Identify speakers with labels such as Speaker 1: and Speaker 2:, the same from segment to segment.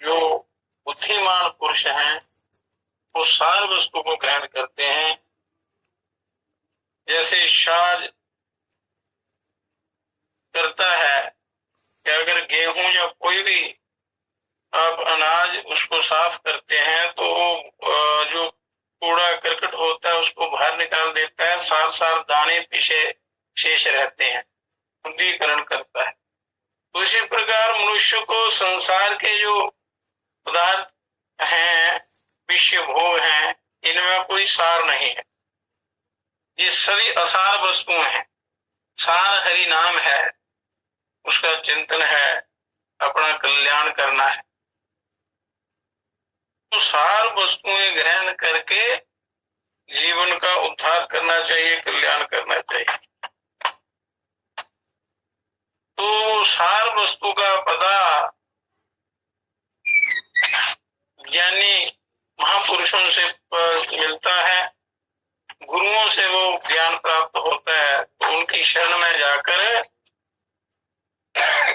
Speaker 1: जो बुद्धिमान पुरुष हैं वो सार वस्तु को ग्रहण करते हैं। जैसे साज करता है कि अगर गेहूं या कोई भी आप अनाज उसको साफ करते हैं तो जो कूड़ा करकट होता है उसको बाहर निकाल देता है, साथ साथ दाने पीछे शेष रहते हैं, शुद्धिकरण करता है। तो इसी प्रकार मनुष्य को संसार के जो पदार्थ हैं, विषय भोग हैं, इनमें कोई सार नहीं है। ये सभी असार वस्तुएं हैं। सार हरि नाम है, उसका चिंतन है, अपना कल्याण करना है। तो सार वस्तुएं ग्रहण करके जीवन का उद्धार करना चाहिए, कल्याण करना चाहिए। तो सार वस्तु का पता ज्ञानी महापुरुषों से मिलता है, गुरुओं से वो ज्ञान प्राप्त होता है। तो उनकी शरण में जाकर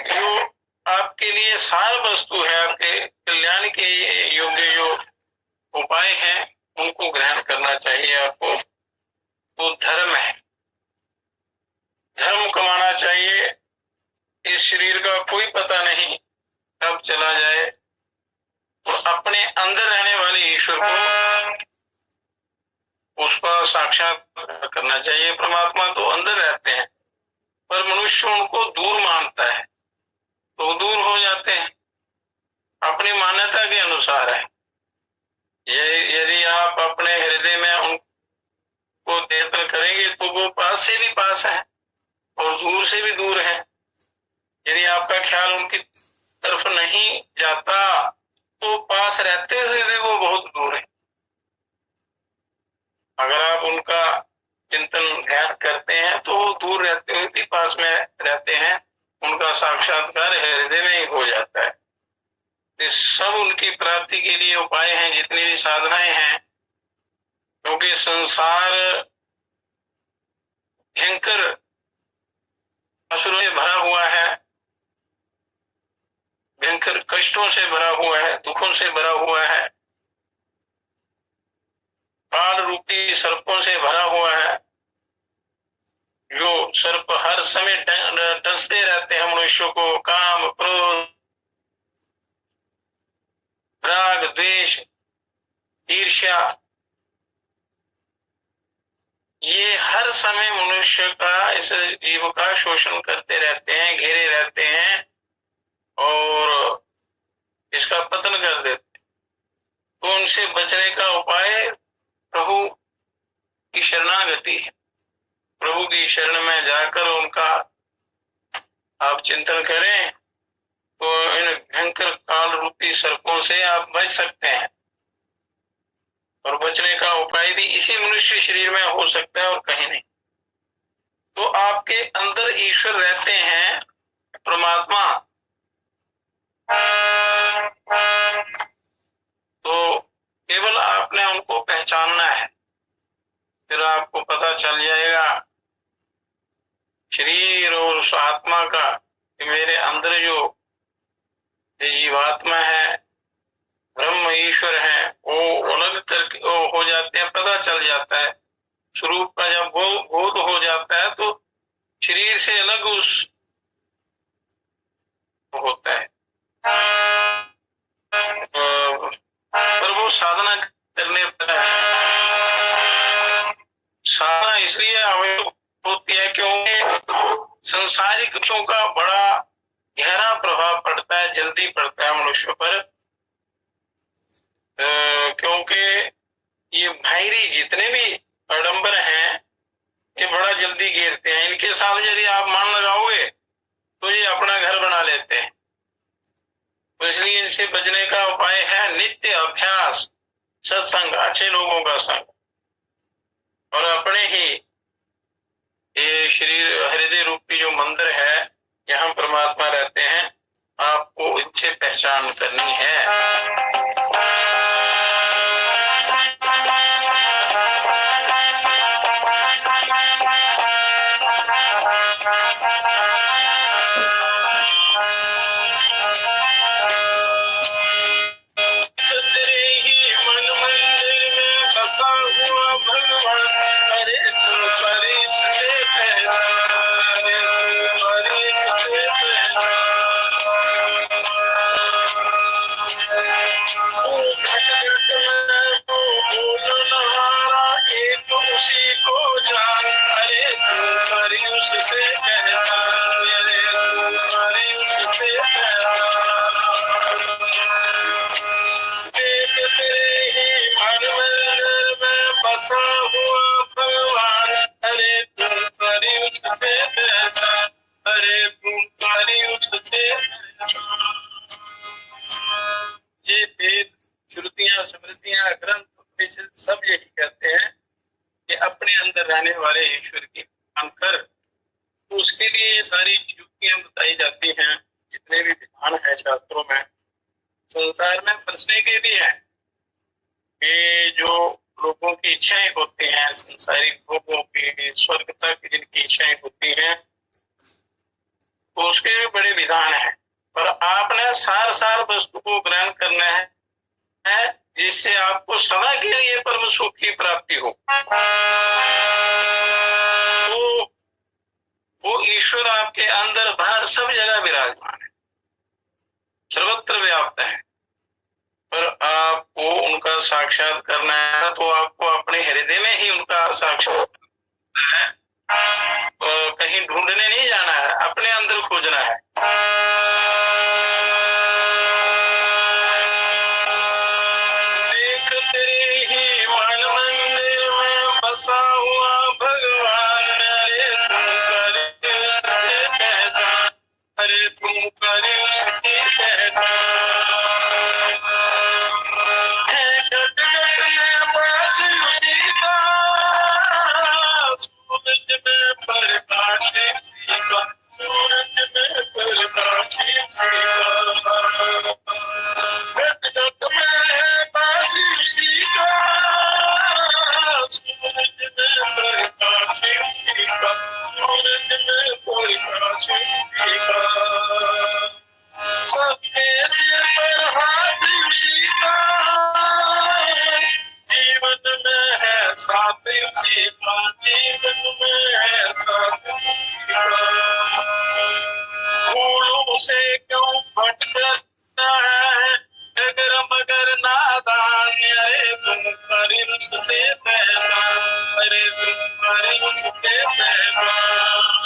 Speaker 1: जो आपके लिए सार वस्तु है, आपके कल्याण के योग्य जो उपाय हैं, उनको ग्रहण करना चाहिए आपको। तो धर्म है, धर्म कमाना चाहिए। इस शरीर का कोई पता नहीं कब चला जाए, तो अपने अंदर रहने वाले ईश्वर को उसका साक्षात करना चाहिए। परमात्मा तो अंदर रहते हैं, पर मनुष्य उनको दूर मानता है, तो दूर हो जाते हैं, अपनी मान्यता के अनुसार है। यदि आप अपने हृदय में उनको कीर्तन करेंगे तो वो पास से भी पास है और दूर से भी दूर है। यदि आपका ख्याल उनकी तरफ नहीं जाता तो पास रहते हुए भी वो बहुत दूर है। अगर आप उनका चिंतन ध्यान करते हैं तो वो दूर रहते हुए भी पास में रहते हैं, उनका साक्षात्कार हृदय में ही हो जाता है। ये सब उनकी प्राप्ति के लिए उपाय हैं, जितनी भी साधनाएं हैं। क्योंकि संसार भयंकर असुरों से भरा हुआ है, भयंकर कष्टों से भरा हुआ है, दुखों से भरा हुआ है, काल रूपी सर्पों से भरा हुआ है। जो सर्प हर समय डसते रहते हैं मनुष्य को, काम, क्रोध, राग, द्वेष, ईर्ष्या, ये हर समय मनुष्य का, इस जीव का शोषण करते रहते हैं, घेरे रहते हैं और इसका पतन कर देते हैं। तो उनसे बचने का उपाय प्रभु की शरणागति है। प्रभु की शरण में जाकर उनका आप चिंतन करें तो इन भयंकर काल रूपी सर्पों से आप बच सकते हैं। और बचने का उपाय भी इसी मनुष्य शरीर में हो सकता है और कहीं नहीं। तो आपके अंदर ईश्वर रहते हैं, परमात्मा। तो केवल आपने उनको पहचानना है, फिर आपको पता चल जाएगा शरीर और उस आत्मा का कि मेरे अंदर जो जीवात्मा है, ब्रह्म ईश्वर है, वो अलग करके हो जाते हैं, पता चल जाता है। स्वरूप का जब बोध हो जाता है तो शरीर से अलग उस होता है। पर वो साधना करने पर, साधना इसलिए आवश्यक होती है क्योंकि संसारिक विषयों का बड़ा गहरा प्रभाव पड़ता है, जल्दी पड़ता है मनुष्य पर। क्योंकि ये बाहरी जितने भी आडंबर हैं ये बड़ा जल्दी घेरते हैं। इनके साथ यदि आप मन लगाओगे तो ये अपना घर बना लेते हैं। तो इसलिए इनसे बचने का उपाय है नित्य अभ्यास, सत्संग, अच्छे लोगों का संग, और अपने ही ये शरीर हृदय रूपी जो मंदिर है, यहाँ परमात्मा रहते हैं, आपको इनसे पहचान करनी है। बसा हुआ भगवान, अरे तुम करी उससे पहचान, अरे तुम करी उससे पहचान। ये वेद, श्रुतियां, स्मृतियां, ग्रंथ, उपनिषद सब यही कहते हैं कि अपने अंदर रहने वाले ईश्वर की ध्यान कर। तो उसके लिए ये सारी युक्तियां बताई जाती हैं, जितने भी विधान है शास्त्रों में। संसार में फंसने के लिए है कि जो लोगों की इच्छाएं होती हैं, संसारिक भोगों की, स्वर्ग तक जिनकी इच्छाएं होती हैं, तो उसके भी बड़े विधान हैं। पर आपने सार सार वस्तु को ग्रहण करना है जिससे आपको सदा के लिए परम सुख की प्राप्ति हो। तो वो ईश्वर आपके अंदर बाहर सब जगह विराजमान है, सर्वत्र व्याप्त है। पर आपको उनका साक्षात करना है तो आपको अपने हृदय में ही उनका साक्षात करना है, कहीं ढूंढने नहीं जाना है, अपने अंदर खोजना है। देख तेरे ही मन मंदिर में बसा हुआ भगवान, अरे तुम करे उससे पहचान, अरे तुम करे उसकी पहचान। सबके सिर पर हाथ उसी का, जीवन में है साथ उसी का, जीवन में है साथ उसी का। फूलों से क्यों भटकता है डगर मगर नादान, अरे तुम करे उससे पहचान, अरे तुम करे उससे पहचान।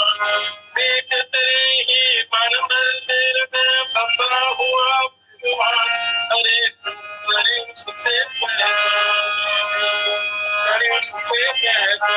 Speaker 1: देख तेरे ही मन मंदिर में बसा हुआ भगवान, अरे तुम करे उससे पहचान, करे उससे पहचान।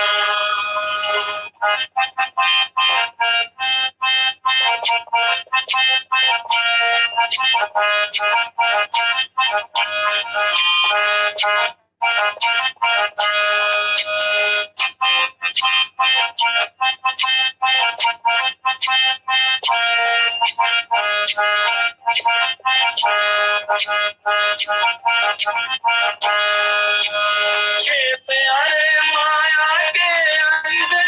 Speaker 1: ये प्यारे माया के अंधे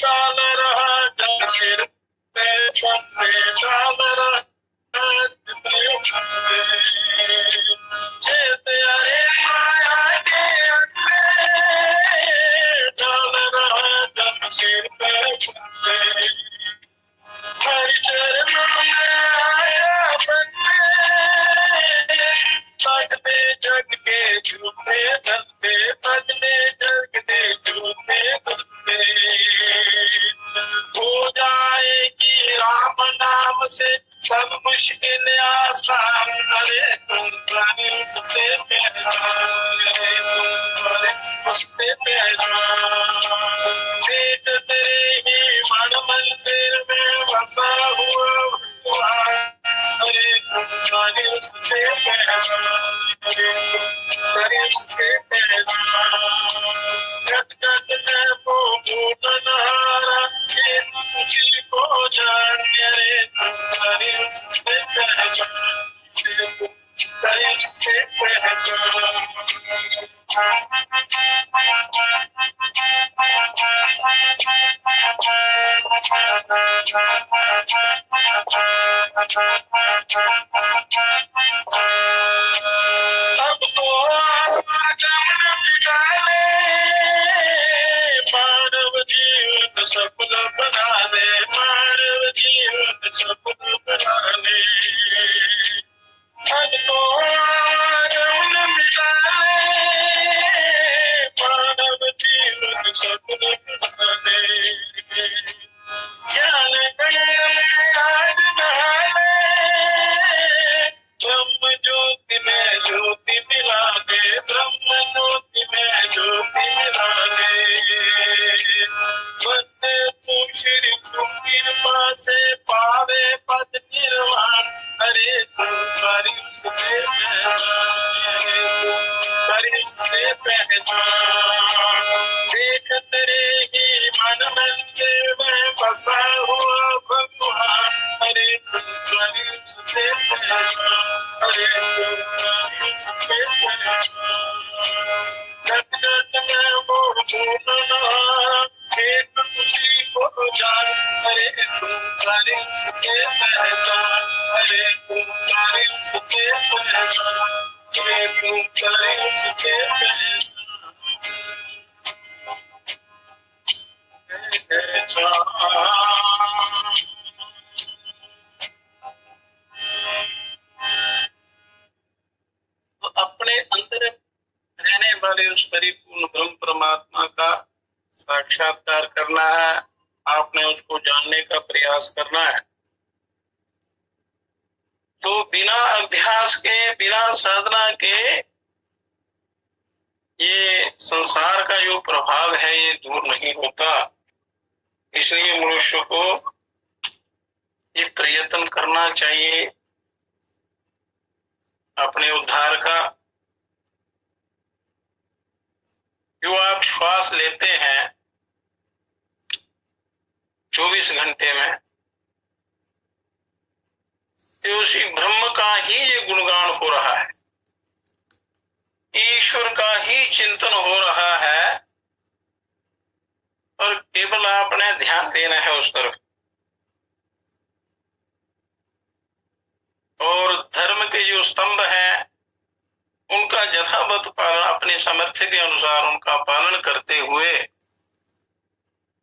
Speaker 1: डाल रहा जब सिर पे छंदे, डाल रहा जे प्यारे माया के अंधे डाल रहा जब सिर पे छंदे। हर चरण में आया बनने, बजते जग के झूठे धंधे, बजते जग के झूठे धंधे। हो जाएगी राम नाम से सब मुश्किल आसान, अरे तुम करे उससे पहचान, अरे तुम करे उससे पहचान। देख तेरे ही मन मंदिर में बसा हुआ भगवान, अरे तुम करे उससे पहचान, अरे तुम करे उससे पहचान। घट घट में वो भूतनहारा, ये तुझी को जान, अरे तुम करे उससे पहचान, अरे तुम करे उससे पहचान। अब तो जन्म निकाले, मानव जीवन सफल बना ले, मानव जीवन सफल बना ले। अब तो जन्म निकाले, तुम्हारी उससे पहचान, देख तेरे ही मन में वह बसा हुआ भगवान। अरे तुम्हारी उससे पहचान, अरे तुम्हारी उससे पहचान, जग जग में वो बोलना एक खुशी को जान। अरे तुम्हारी उससे पहचान, अरे तुम्हारी उससे पहचान, अरे तुम्हारी उससे तो अपने अंदर रहने वाले उस परिपूर्ण ब्रह्म परमात्मा का साक्षात्कार करना है, आपने उसको जानने का प्रयास करना है। तो बिना अभ्यास के, बिना साधना के ये संसार का जो प्रभाव है ये दूर नहीं होता। इसलिए मनुष्य को ये प्रयत्न करना चाहिए अपने उद्धार का। जो आप श्वास लेते हैं 24 घंटे में, तो उसी ब्रह्म का ही ये गुणगान हो रहा है, ईश्वर का ही चिंतन हो रहा है, और केवल आपने ध्यान देना है उस तरफ। और धर्म के जो स्तंभ हैं उनका यथावत पालन, अपने सामर्थ्य के अनुसार उनका पालन करते हुए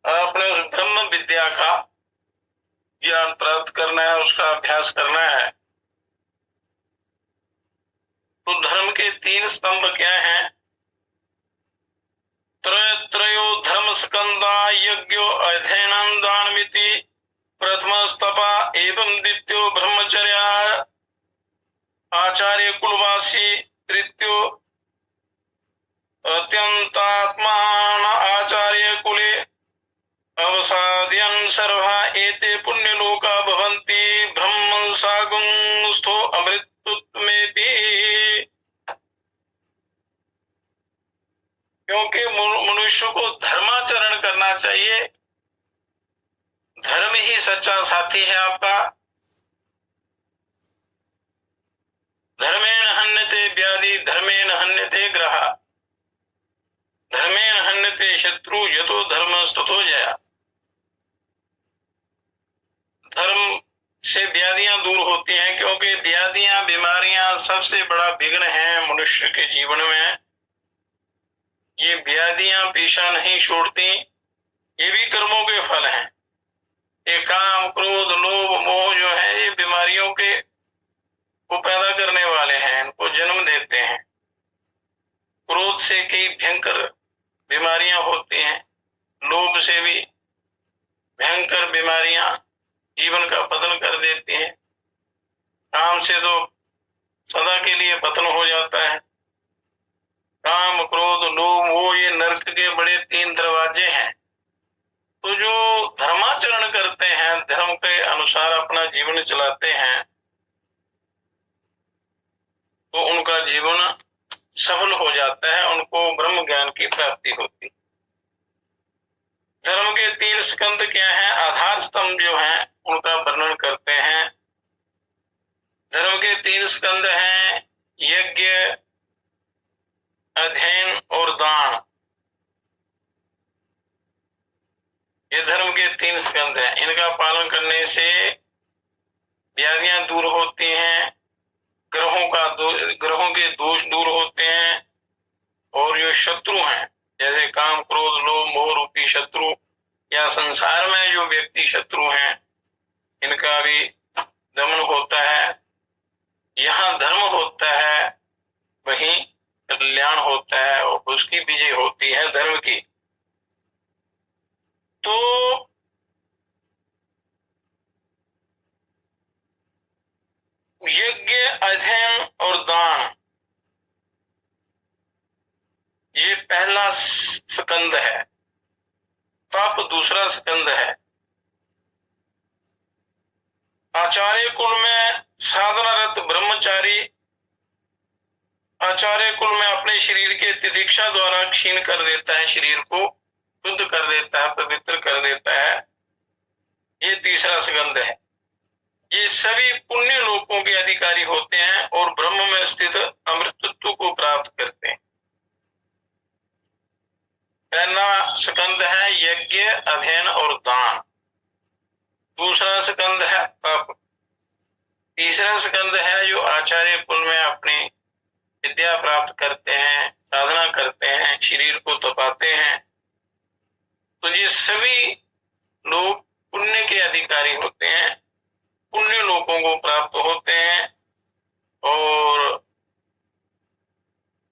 Speaker 1: आपने उस ब्रह्म विद्या का ज्ञान प्राप्त करना है, उसका अभ्यास करना है। तो धर्म के 3 स्तंभ क्या हैं? त्रयो धर्म स्कंदा यज्ञो अध्ययनं दानमिति, प्रथम स्तपा एवं द्वितीयो ब्रह्मचर्य आचार्य कुलवासी, तृतीयो अत्यंतात्मान आचार्य कुले अवसाद्यन् सर्वा एते पुण्यलोका भवन्ति ब्रह्मंसागुंस्थो अमृतत्वेति। क्योंकि मनुष्य को धर्माचरण करना चाहिए, धर्म ही सच्चा साथी है आपका। धर्मेण हन्यते व्याधि धर्मेण हन्यते ग्रह, धर्मेण हन्यते शत्रु यतो धर्मस्ततो जया। धर्म से व्याधियां दूर होती हैं, क्योंकि व्याधियां, बीमारियां सबसे बड़ा विघ्न है मनुष्य के जीवन में। ये व्याधियां पीछा नहीं छोड़ती, ये भी कर्मों के फल हैं। ये काम, क्रोध, लोभ, मोह जो है ये बीमारियों के को पैदा करने वाले हैं, इनको जन्म देते हैं। क्रोध से कई भयंकर बीमारियां होती हैं, लोभ से भी भयंकर बीमारियां जीवन का पतन कर देती हैं, काम से तो सदा के लिए पतन हो जाता है। काम, क्रोध, लोभ, वो ये नरक के बड़े 3 दरवाजे हैं। तो जो धर्माचरण करते हैं, धर्म के अनुसार अपना जीवन चलाते हैं, तो उनका जीवन सफल हो जाता है, उनको ब्रह्म ज्ञान की प्राप्ति होती। धर्म के 3 स्कंद क्या हैं? आधार स्तंभ जो हैं उनका वर्णन करते हैं। धर्म के 3 स्कंद हैं यज्ञ, अध्ययन और दान। ये धर्म के 3 स्कंद हैं। इनका पालन करने से व्याधियां दूर होती हैं, ग्रहों के दोष दूर होते हैं, और जो शत्रु हैं जैसे काम, क्रोध, लोभ, मोह रूपी शत्रु, या संसार में जो व्यक्ति शत्रु हैं, इनका भी दमन होता है। यहाँ धर्म होता है वहीं कल्याण होता है, और उसकी विजय होती है धर्म की। तो यज्ञ, अध्ययन और दान ये पहला स्कंद है, तप दूसरा स्कंद है। आचार्य कुल में साधनारत ब्रह्मचारी आचार्य कुल में अपने शरीर के तितिक्षा द्वारा क्षीण कर देता है, शरीर को शुद्ध कर देता है, पवित्र कर देता है। ये तीसरा स्कंद है। ये सभी पुण्य लोकों के अधिकारी होते हैं और ब्रह्म में स्थित अमृतत्व को प्राप्त करते हैं। पहला स्कंद है यज्ञ, अध्ययन और दान। दूसरा स्कंद है तप। तीसरा स्कंद है जो आचार्य कुल में अपनी विद्या प्राप्त करते हैं, साधना करते हैं, शरीर को तपाते हैं। तो ये सभी लोग पुण्य के अधिकारी होते हैं, पुण्य लोगों को प्राप्त होते हैं और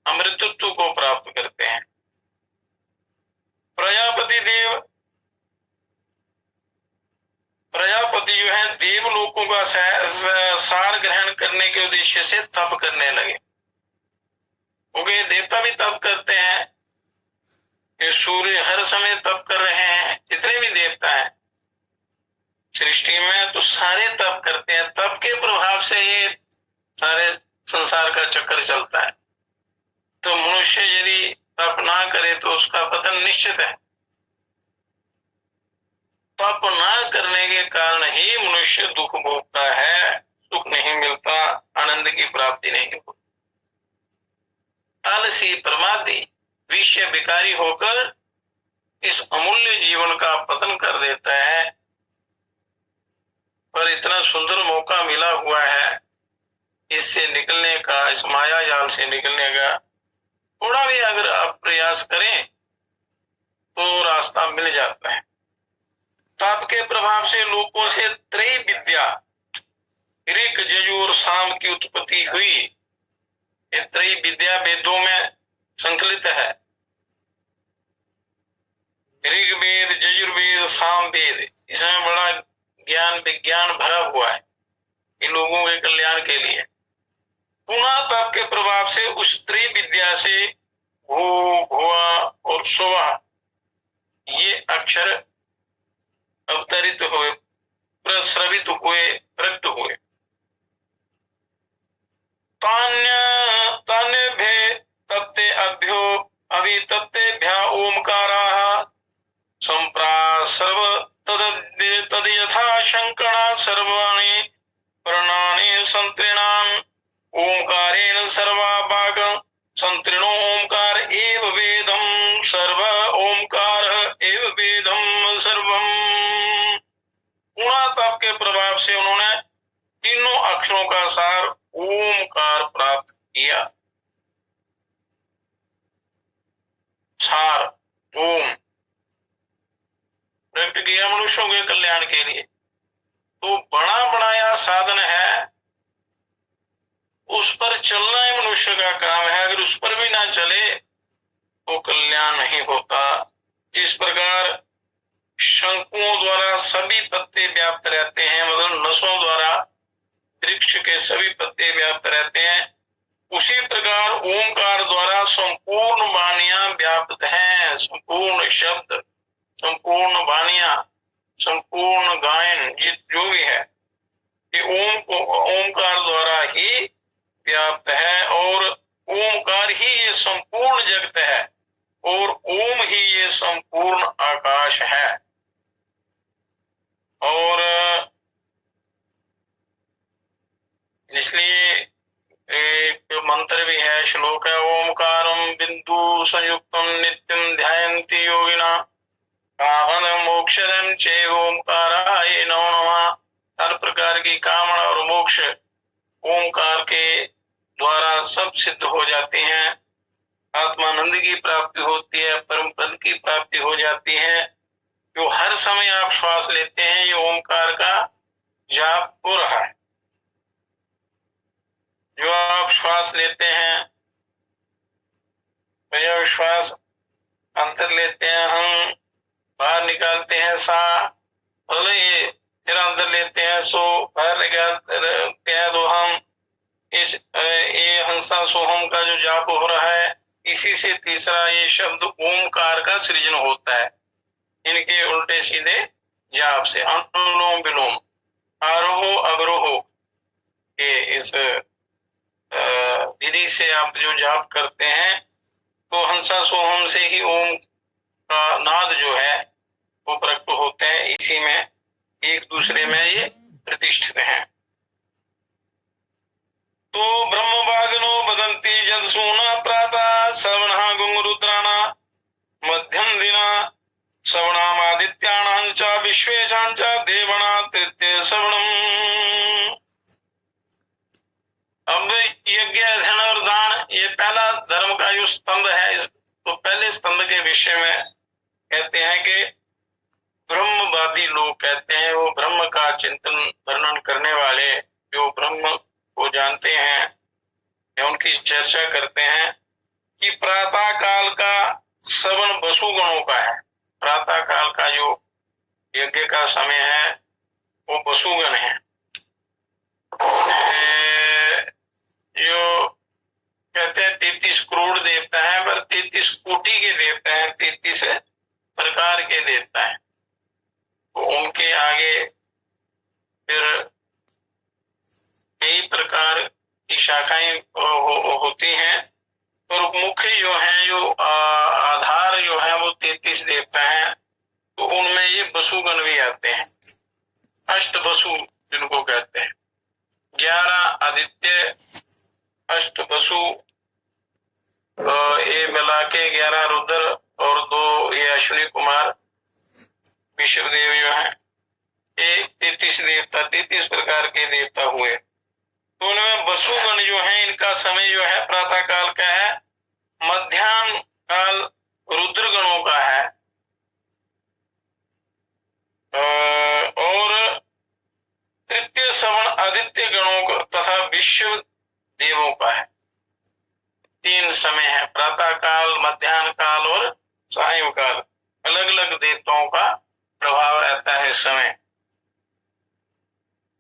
Speaker 1: अमृतत्व को प्राप्त करते हैं। प्रजापति जो है देवलोकों का सार ग्रहण करने के उद्देश्य से तप करने लगे, क्योंकि देवता भी तप करते हैं। ये सूर्य हर समय तप कर रहे हैं, जितने भी देवता हैं सृष्टि में तो सारे तप करते हैं। तप के प्रभाव से ये सारे संसार का चक्कर चलता है। तो मनुष्य यदि तप ना करे तो उसका पतन निश्चित है। तप ना करने के कारण ही मनुष्य दुख भोगता है, सुख नहीं मिलता, आनंद की प्राप्ति नहीं होती। आलसी प्रमादी विषय विकारी होकर इस अमूल्य जीवन का पतन कर देता है। पर इतना सुंदर मौका मिला हुआ है, इससे निकलने का, इस माया जाल से निकलने का थोड़ा भी अगर आप प्रयास करें तो रास्ता मिल जाता है। तप के प्रभाव से लोगों से त्रय विद्या, ऋक, यजुर, साम की उत्पत्ति हुई। ये त्रय विद्या वेदों में संकलित है। ऋग्वेद, यजुर्वेद, सामवेद, इसमें बड़ा ज्ञान विज्ञान भरा हुआ है इन लोगों के कल्याण के लिए। पुनः तप के प्रभाव से उस त्रय विद्या से भू, भुआ और सुवा ये अक्षर अवतरित हुए, प्रस्रवित हुए, प्रकट हुए। तान्यभ्ये तत्ते अभ्यो अभितत्तेभ्यः ओमकाराः संप्रासर्व तद यथा शंकणा सर्वाणि वर्णानि संतृणान् ओमकारेण सर्वाभाग संतृणो ओमकार एव वेदम सर्व ओमकार एव वेदम सर्वम। पुनः तप के प्रभाव से उन्होंने तीनों अक्षरों का सार ओमकार प्राप्त किया। सार ओम प्रकट किया मनुष्यों के कल्याण के लिए। तो बड़ा बनाया साधन है, उस पर चलना ही मनुष्य का काम है। अगर उस पर भी ना चले तो कल्याण नहीं होता। जिस प्रकार शंकुओं द्वारा सभी पत्ते व्याप्त रहते हैं, मतलब नसों द्वारा वृक्ष के सभी पत्ते व्याप्त रहते हैं, उसी प्रकार ओंकार द्वारा संपूर्ण वाणियां व्याप्त हैं। संपूर्ण शब्द, संपूर्ण वाणियां, संपूर्ण गायन जो भी है ये ओंकार द्वारा ही व्याप्त है। और ओंकार ही ये संपूर्ण जगत है और ओम ही ये संपूर्ण आकाश है। और इसलिए एक मंत्र भी है, श्लोक है, ओमकारम बिंदु संयुक्तम नित्यम ध्यायन्ति योगिना कामन मोक्षदम चे ओमकाराय नमो नमः। हर प्रकार की कामना और मोक्ष ओमकार के द्वारा सब सिद्ध हो जाती हैं। आत्मानंद की प्राप्ति होती है, परम पद की प्राप्ति हो जाती है। जो हर समय आप श्वास लेते हैं ये ओमकार का जाप हो रहा है। जो आप श्वास लेते हैं, जब श्वास अंदर लेते हैं हम, बाहर निकालते हैं सा, ये फिर अंदर लेते हैं सो, बाहर निकालते हैं तो हम, इस ये हंसा सोहम का जो जाप हो रहा है, इसी से तीसरा ये शब्द ओमकार का सृजन होता है। इनके उल्टे सीधे जाप से अनुलोम विलोम, आरोहो अवरोहो, कि इस विधि से आप जो जाप करते हैं तो हंसा सोहम से ही ओम का नाद जो है वो प्रकट होते हैं, इसी में एक दूसरे में ये प्रतिष्ठित हैं। तो ब्रह्मवादिनो वदन्ति जद सूना प्रातः श्रवणः गुंरुद्राणा मध्यम दिना श्रवणामादित्यानां च विश्वेशां च देवना तृतीय श्रवणम्। अब यज्ञ धन और दान ये पहला धर्म का जो स्तंभ है, तो पहले स्तंभ के विषय में कहते हैं कि ब्रह्मवादी लोग कहते हैं, वो ब्रह्म का चिंतन वर्णन करने वाले जो ब्रह्म को जानते हैं या उनकी चर्चा करते हैं कि प्रातः काल का श्रवण वसुगणों का है। प्रातः काल का जो यज्ञ का समय है वो वसुगण है। जो कहते हैं 33 करोड़ देवता है, पर 33 कोटि के देवता है, 33 प्रकार के देवता है। तो उनके आगे फिर कई प्रकार की शाखाएं होती हैं, और मुख्य जो है, जो आधार जो है वो 33 देवता हैं। तो उनमें ये वसुगण भी आते हैं, अष्ट वसु जिनको कहते हैं। 11 आदित्य, अष्ट वसु, ये मिला के 11 रुद्र और 2 ये अश्विनी कुमार विश्वदेव जो है, ये 33 देवता, 33 प्रकार के देवता हुए। तो उनमें वसुगण जो है, इनका समय जो है प्रातः काल का है, मध्याह्न काल रुद्र गणों का है, और तृतीय श्रवण आदित्य गणों का तथा विश्व देवों का है। 3 समय है, प्रातः काल, मध्याह्न काल और सायंकाल। अलग अलग देवताओं का प्रभाव रहता है इस समय।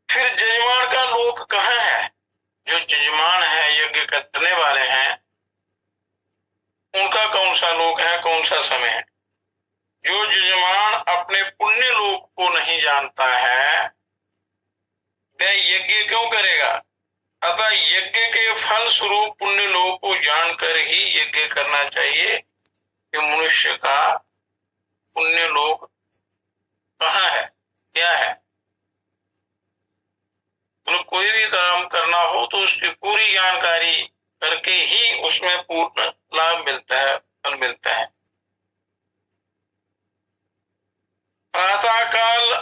Speaker 1: फिर जजमान का लोक कहाँ है? जो जजमान है, यज्ञ करने वाले हैं, उनका कौन सा लोक है, कौन सा समय है? जो जजमान अपने पुण्य लोक को नहीं जानता है वह यज्ञ क्यों करेगा? अतः यज्ञ के फल स्वरूप पुण्य लोक को जानकर ही यज्ञ करना चाहिए कि मनुष्य का पुण्य लोक कहाँ है, क्या है। तो कोई भी काम करना हो तो उसकी पूरी जानकारी करके ही उसमें पूर्ण लाभ मिलता है, फल मिलता है। प्रातः काल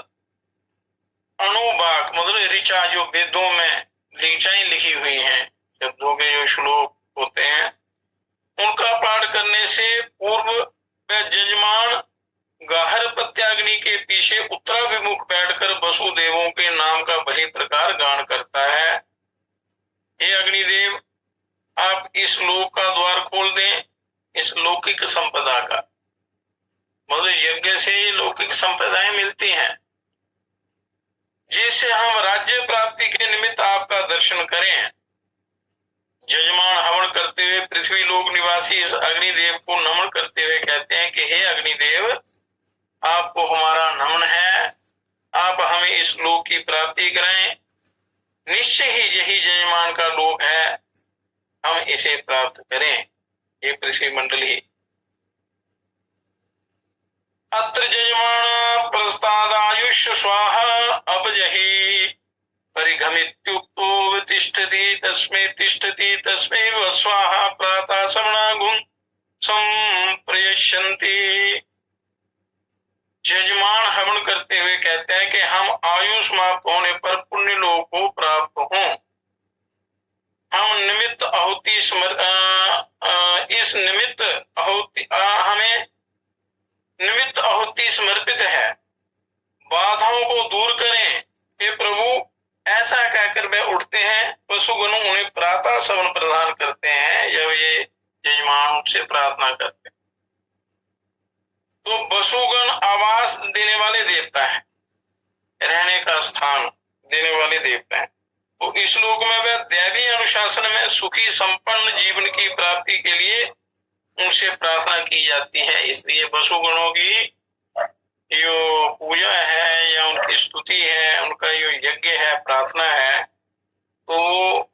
Speaker 1: अनुवाक मतलब ऋचा, जो वेदों में ऋचाएं लिखी हुई हैं, शब्दों के जो श्लोक होते हैं, उनका पाठ करने से पूर्व वह जजमान गाहर प्रत्याग्नि के पीछे उत्तराभिमुख बैठकर वसुदेवों के नाम का भली प्रकार गान करता है। हे अग्निदेव, आप इस लोक का द्वार खोल दें, इस लौकिक संपदा का, मतलब यज्ञ से लौकिक संपदाएं मिलती हैं, जिससे हम राज्य प्राप्ति के निमित्त आपका दर्शन करें। जजमान हवन करते हुए पृथ्वी लोक निवासी इस अग्निदेव को नमन करते हुए कहते हैं कि हे अग्निदेव, आपको हमारा नमन है, आप हमें इस लोक की प्राप्ति कराएं। निश्चय ही यही जजमान का लोक है, हम इसे प्राप्त करें, ये पृथ्वी मंडली। अत्र जजमान प्रस्तादायुष स्वाहा अपजहि परिघमित्युक्तो वितिष्ठति तस्मै तिष्ठति तस्मै स्वाहा प्रातः श्रवणागुं संप्रयच्छन्ति। जजमान हवन करते हुए कहते हैं कि हम आयु समाप्त होने पर पुण्य लोक को प्राप्त हों। हम निमित्त आहुति इस निमित्त आहुति हमें निमित्त आहुति समर्पित है, बाधाओं को दूर करें। हे प्रभु, ऐसा कहकर वे उठते हैं। पशुगण उन्हें प्रातः श्रवण प्रदान करते हैं जब ये यजमान से प्रार्थना करते हैं। तो वसुगण आवास देने वाले देवता है, रहने का स्थान देने वाले देवता है। तो इस लोक में वह दैवी अनुशासन में सुखी संपन्न जीवन की प्राप्ति के लिए उनसे प्रार्थना की जाती है। इसलिए वसुगणों की जो पूजा है या उनकी स्तुति है, उनका जो यज्ञ है, प्रार्थना है, तो वो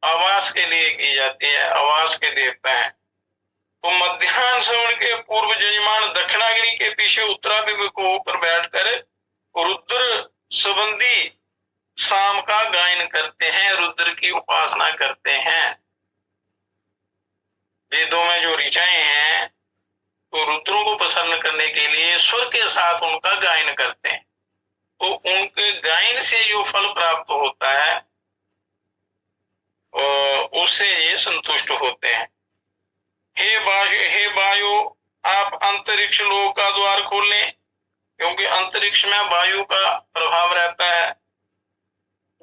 Speaker 1: आवास के लिए की जाती है, आवास के देवता हैं। तो मध्याह्न श्रवण के पूर्व यजमान दक्षिणाग्नि के पीछे उत्तराभिमुख होकर बैठकर रुद्र संबंधी शाम का गायन करते हैं, रुद्र की उपासना करते हैं। वेदों में जो ऋचाएं हैं तो रुद्रों को प्रसन्न करने के लिए स्वर के साथ उनका गायन करते हैं। तो उनके गायन से जो फल प्राप्त होता है उससे ये संतुष्ट होते हैं। हे वायु, आप अंतरिक्ष लोक का द्वार खोल लें, क्योंकि अंतरिक्ष में वायु का प्रभाव रहता है,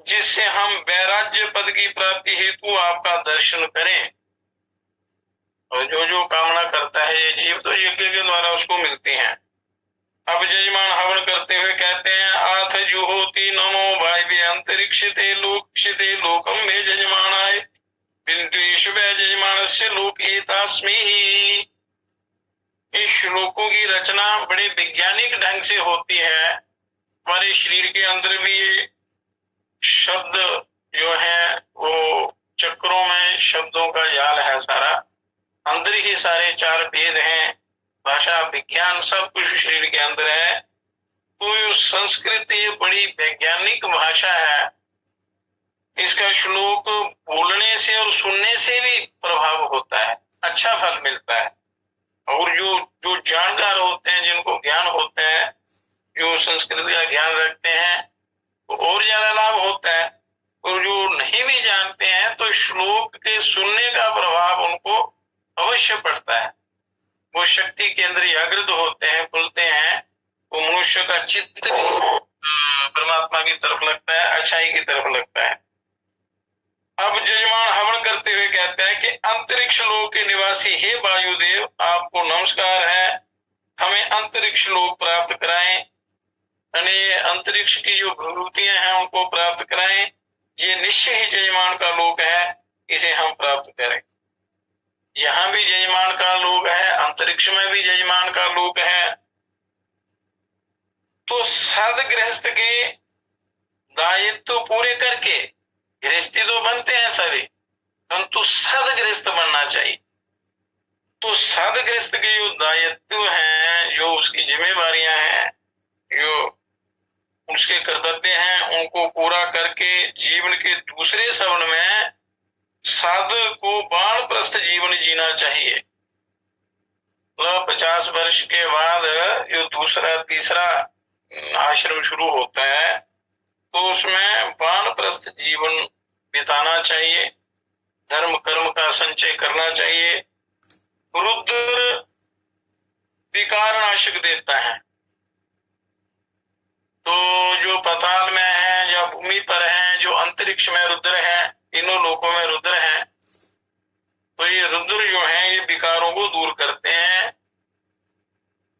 Speaker 1: जिससे हम वैराज्य पद की प्राप्ति हेतु आपका दर्शन करें। और जो जो कामना करता है ये जीव तो यज्ञ के द्वारा उसको मिलती हैं। अब यजमान हवन करते हुए कहते हैं, आथ जुहोति नमो वायवे अंतरिक्षते लोकम में यजमानाय बिंदुष यजमान से लोक एतास्मि। इस श्लोकों की रचना बड़े वैज्ञानिक ढंग से होती है। हमारे शरीर के अंदर भी ये शब्द जो है वो चक्रों में शब्दों का जाल है सारा, अंदर ही सारे चार भेद हैं, भाषा विज्ञान सब कुछ शरीर के अंदर है। तो संस्कृत ये बड़ी वैज्ञानिक भाषा है, इसका श्लोक बोलने से और सुनने से भी प्रभाव होता है, अच्छा फल मिलता है। और जो जो जानकार होते हैं, जिनको ज्ञान होता है, जो संस्कृत का ज्ञान रखते हैं, तो और ज्यादा लाभ होता है। और जो नहीं भी जानते हैं तो श्लोक के सुनने का प्रभाव उनको अवश्य पड़ता है। वो शक्ति केंद्र जागृत होते हैं, खुलते हैं, वो मनुष्य का चित्त परमात्मा की तरफ लगता है, अच्छाई की तरफ लगता है। अब यजमान हवन करते हुए कहते हैं कि अंतरिक्ष लोक के निवासी हे वायुदेव, आपको नमस्कार है, हमें अंतरिक्ष लोक प्राप्त कराएं, यानी अंतरिक्ष की जो विभूतियां हैं उनको प्राप्त कराएं। ये निश्चय ही यजमान का लोक है, इसे हम प्राप्त करें। यहाँ भी यजमान का लोक है, अंतरिक्ष में भी यजमान का लोक है। तो साध गृहस्थ के दायित्व पूरे करके गृहस्थी तो बनते हैं सभी, परंतु साध गृहस्थ बनना चाहिए। तो साध गृहस्थ के जो दायित्व हैं, जो उसकी जिम्मेवारियां हैं, जो उसके कर्तव्य हैं, उनको पूरा करके जीवन के दूसरे सवन में साधक को वानप्रस्थ जीवन जीना चाहिए। 50 वर्ष के बाद जो दूसरा तीसरा आश्रम शुरू होता है तो उसमें वानप्रस्थ जीवन बिताना चाहिए, धर्म कर्म का संचय करना चाहिए। रुद्र विकार नाशक देता है, तो जो पाताल में है या भूमि पर है, जो अंतरिक्ष में रुद्र है, तीनों लोकों में रुद्र है, तो ये रुद्र जो है ये विकारों को दूर करते हैं।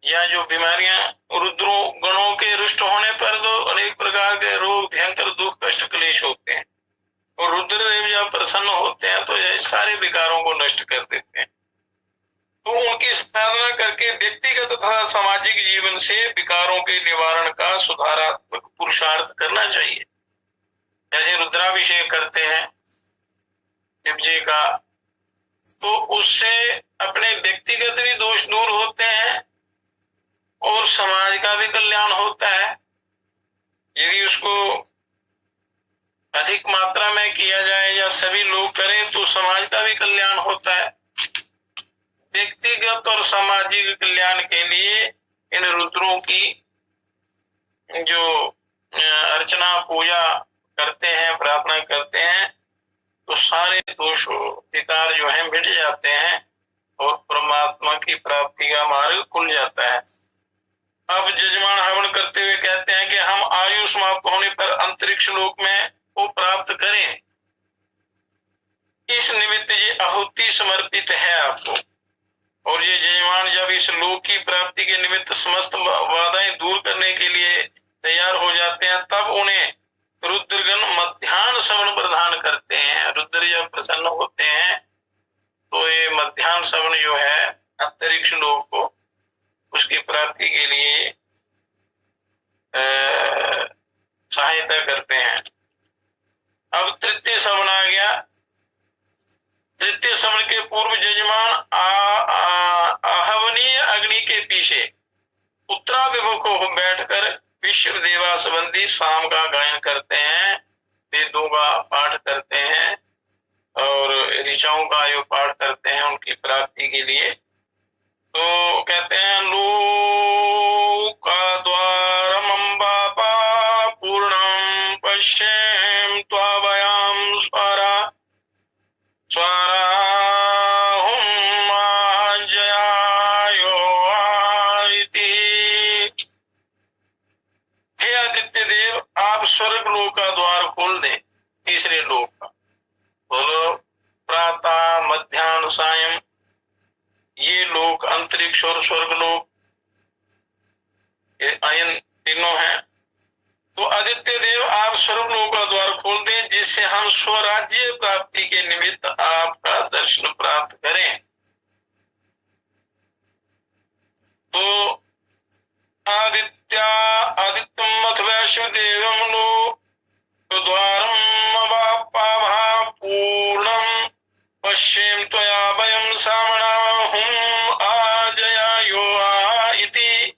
Speaker 1: या जो बीमारियां रुद्रों गणों के रुष्ट होने पर तो अनेक प्रकार के रोग, भयंकर दुख, कष्ट, क्लेश होते हैं, और रुद्रदेव जब प्रसन्न होते हैं तो ये सारे विकारों को नष्ट कर देते हैं। तो उनकी साधना करके व्यक्तिगत तथा सामाजिक जीवन से विकारों के निवारण का सुधारात्मक पुरुषार्थ करना चाहिए। जैसे रुद्राभिषेक करते हैं शिव जी का, तो उससे अपने व्यक्तिगत भी दोष दूर होते हैं और समाज का भी कल्याण होता है। यदि उसको अधिक मात्रा में किया जाए या सभी लोग करें तो समाज का भी कल्याण होता है। व्यक्तिगत और सामाजिक कल्याण के लिए इन रुद्रों की जो अर्चना पूजा करते हैं, प्रार्थना करते हैं, तो सारे दोष विकार जो है मिट जाते हैं और परमात्मा की प्राप्ति का मार्ग खुल जाता है। अब यजमान हवन करते हुए कहते हैं कि हम आयु समाप्त होने पर अंतरिक्ष लोक में वो प्राप्त करें, इस निमित्त ये आहुति समर्पित है आपको। और ये यजमान जब इस लोक की प्राप्ति के निमित्त समस्त बाधाएं दूर करने के लिए तैयार हो जाते हैं, तब उन्हें रुद्रगण मध्याह्न सवन प्रदान करते हैं। रुद्र जब प्रसन्न होते हैं तो ये मध्याह्न सवन जो है अंतरिक्ष लोक को उसकी प्राप्ति के लिए सहायता करते हैं। अब तृतीय सवन आ गया। तृतीय सवन के पूर्व यजमान आहवनीय अग्नि के पीछे उत्तराभिमुख हो बैठकर विश्व देवा संबंधी साम का गायन करते हैं, वेदों का पाठ करते हैं और ऋचाओं का जो पाठ करते हैं उनकी प्राप्ति के लिए। तो कहते हैं लोका द्वारमंबापा पूर्णम पश्येम त्वाभयाम स्वारा स्वारा हे आदित्य देव, आप स्वर्ग लोक का द्वार खोल दें, तीसरे लोक का। बोलो प्रातः मध्याह्न सायं, ये लोक अंतरिक्ष और स्वर्ग लोक ये अयन तीनों हैं। तो आदित्य देव आप स्वर्ग लोक का द्वार खोल दें जिससे हम स्वराज्य प्राप्ति के निमित्त आपका दर्शन प्राप्त करें। तो आदित्यम अथ वैश्व देवम लो द्वारम अवापामः पूर्णम पश्येम त्वया वयं सामना हुम आजयायो इति।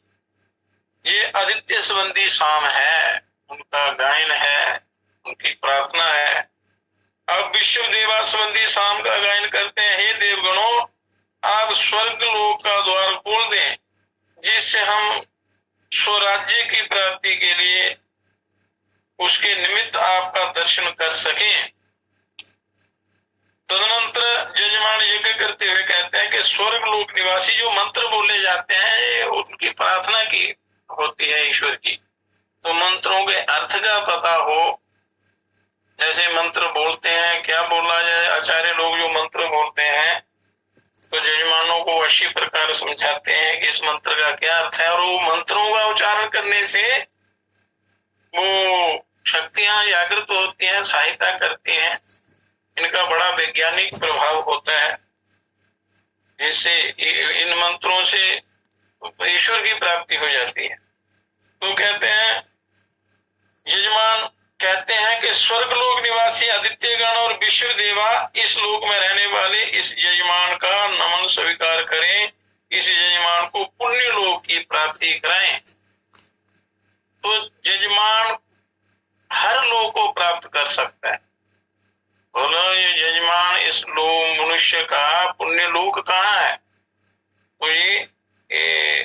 Speaker 1: ये आदित्य संबंधी साम है, उनका गायन है, उनकी प्रार्थना है। अब विश्व देवा संबंधी साम का गायन करते हैं। हे देवगणों, आप स्वर्ग लोक का द्वार खोल दें जिससे हम स्वराज्य की प्राप्ति के लिए उसके निमित्त आपका दर्शन कर सकें। तदनंतर यजमान यज्ञ करते हुए कहते हैं कि स्वर्ग लोक निवासी जो मंत्र बोले जाते हैं उनकी प्रार्थना की होती है ईश्वर की। तो मंत्रों के अर्थ का पता हो, जैसे मंत्र बोलते हैं क्या बोला जाए, आचार्य लोग जो मंत्र बोलते हैं तो यजमानों को अच्छी प्रकार समझाते हैं कि इस मंत्र का क्या अर्थ है, और वो मंत्रों का उच्चारण करने से वो शक्तियां जागृत होती हैं, सहायता करती हैं। इनका बड़ा वैज्ञानिक प्रभाव होता है, जिससे इन मंत्रों से ईश्वर की प्राप्ति हो जाती है। तो कहते हैं यजमान कहते हैं कि स्वर्ग लोक निवासी आदित्य गण और विश्व देवा इस लोक में रहने वाले इस यजमान का नमन स्वीकार करें, इस यजमान को पुण्य लोक की प्राप्ति कराएं। तो यजमान हर लोक को प्राप्त कर सकता है। बोलो ये यजमान इस लोक मनुष्य का पुण्य लोक कहाँ है, तो ये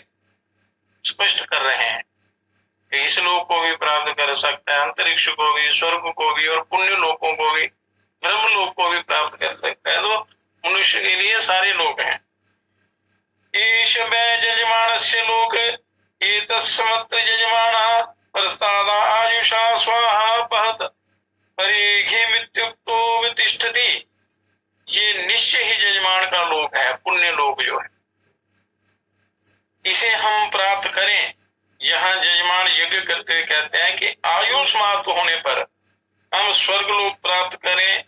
Speaker 1: स्पष्ट कर रहे हैं कि इस लोक को भी प्राप्त कर सकता है, अंतरिक्ष को भी, स्वर्ग को भी और पुण्य लोकों को भी, ब्रह्म लोक को भी प्राप्त कर सकता है। तो मनुष्य के लिए सारे लोक हैं। ईश यजमान से लोक एतस्मत् यजमान प्रस्तादा आयुषा स्वाहा पहत परिघी वित्युक्तो वितिष्ठति। ये निश्चय ही यजमान का लोक है, पुण्य लोक जो है, इसे हम प्राप्त करें। यहाँ यजमान यज्ञ करते हुए कहते हैं कि आयु समाप्त होने पर हम स्वर्ग लोक प्राप्त करें,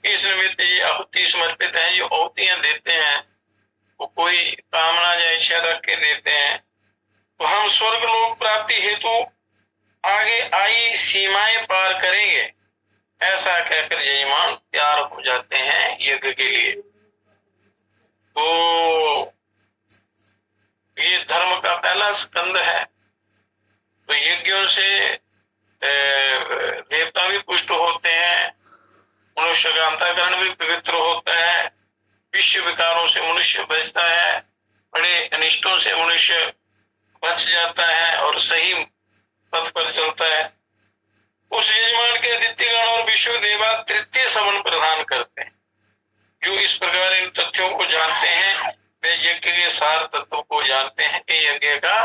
Speaker 1: इस निमित्त ये आहुति समर्पित है। ये आहुतियां देते हैं वो कोई कामना या इच्छा रख के देते हैं। तो हम स्वर्ग लोक प्राप्ति हेतु आगे आई सीमाएं पार करेंगे, ऐसा कहकर यजमान तैयार हो जाते हैं यज्ञ के लिए। तो ये धर्म का पहला स्कंद है। तो यज्ञों से देवता भी पुष्ट होते हैं, मनुष्य का अंतःकरण भी पवित्र होता है, विश्व विकारों से मनुष्य बचता है, बड़े अनिष्टों से मनुष्य बच जाता है और सही पथ पर चलता है। उस यजमान के आदित्यगण और विश्व देवा तृतीय सवन प्रदान करते हैं। जो इस प्रकार इन तथ्यों को जानते हैं वे यज्ञ के सार तत्व को जानते हैं कि यज्ञ का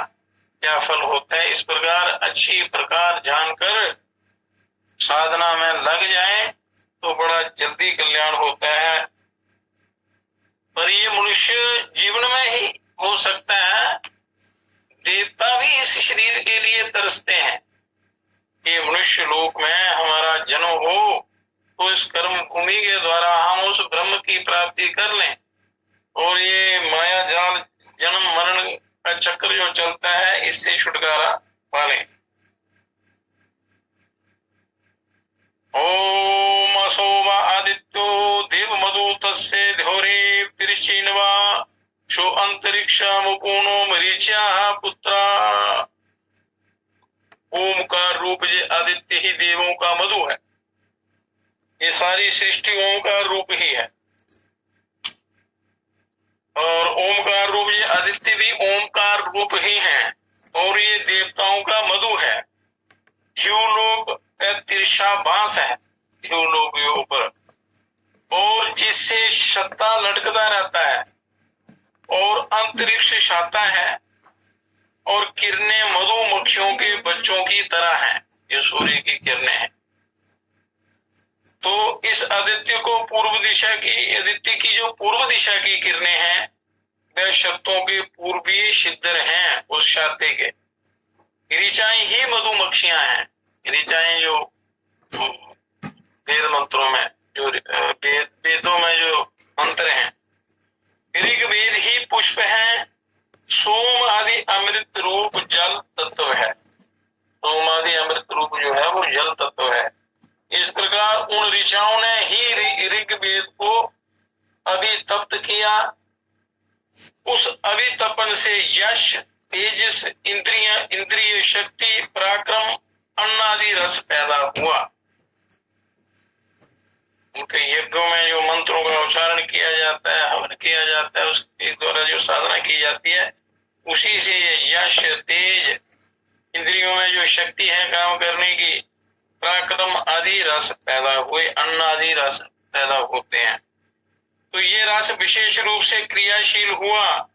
Speaker 1: क्या फल होता है। इस प्रकार अच्छी प्रकार जानकर साधना में लग जाए तो बड़ा जल्दी कल्याण होता है। पर ये मनुष्य जीवन में ही हो सकता है, देवता भी इस शरीर के लिए तरसते हैं कि मनुष्य लोक में हमारा जन्म हो तो इस कर्म भूमि के द्वारा हम उस ब्रह्म की प्राप्ति कर लें और ये माया जाल जन्म मरण का चक्र जो चलता है इससे छुटकारा पालें। ओम असोम आदित्यो देव मधु तस्य ध्योरे तिरश्चिन्वा शो अंतरिक्ष मुकुनो मरीच्या पुत्रा। ओमकार रूप ये आदित्य ही देवों का मधु है, ये सारी सृष्टि ओमकार रूप ही है, और ओमकार रूप ये आदित्य भी ओमकार रूप ही है, और ये देवताओं का मधु है। ह्यूलोक तिरछा बांस है, ह्यूलोक के ऊपर, और जिससे छत्ता लटकता रहता है, और अंतरिक्ष छाता है, और किरणें मधुमक्खियों के बच्चों की तरह हैं, ये सूर्य की किरणें हैं। तो इस आदित्य को पूर्व दिशा की, आदित्य की जो पूर्व दिशा की किरणें हैं वह शक्तों के पूर्वीय छिद्र हैं उस छाते के। ऋचाएं ही मधुमक्खियां हैं, ऋचाएं जो वेद मंत्रों में, जो वेदों में जो मंत्र हैं, ऋग्वेद ही पुष्प है, सोम आदि अमृत रूप जल तत्व है, सोम आदि अमृत रूप जो है वो जल तत्व है। इस प्रकार उन ऋचाओं ने ही ऋग्वेद को अभितप्त किया। उस अभितपन से यश, तेजस, इंद्रिय शक्ति, पराक्रम, अन्नादि रस पैदा हुआ। उनके यज्ञों में जो मंत्रों का उच्चारण किया जाता है, हवन किया जाता है, उसके द्वारा जो साधना की जाती है, उसी से यश, तेज, इंद्रियों में जो शक्ति है काम करने की, पराक्रम आदि रस पैदा हुए, अन्न आदि रस पैदा होते हैं। तो ये रस विशेष रूप से क्रियाशील हुआ।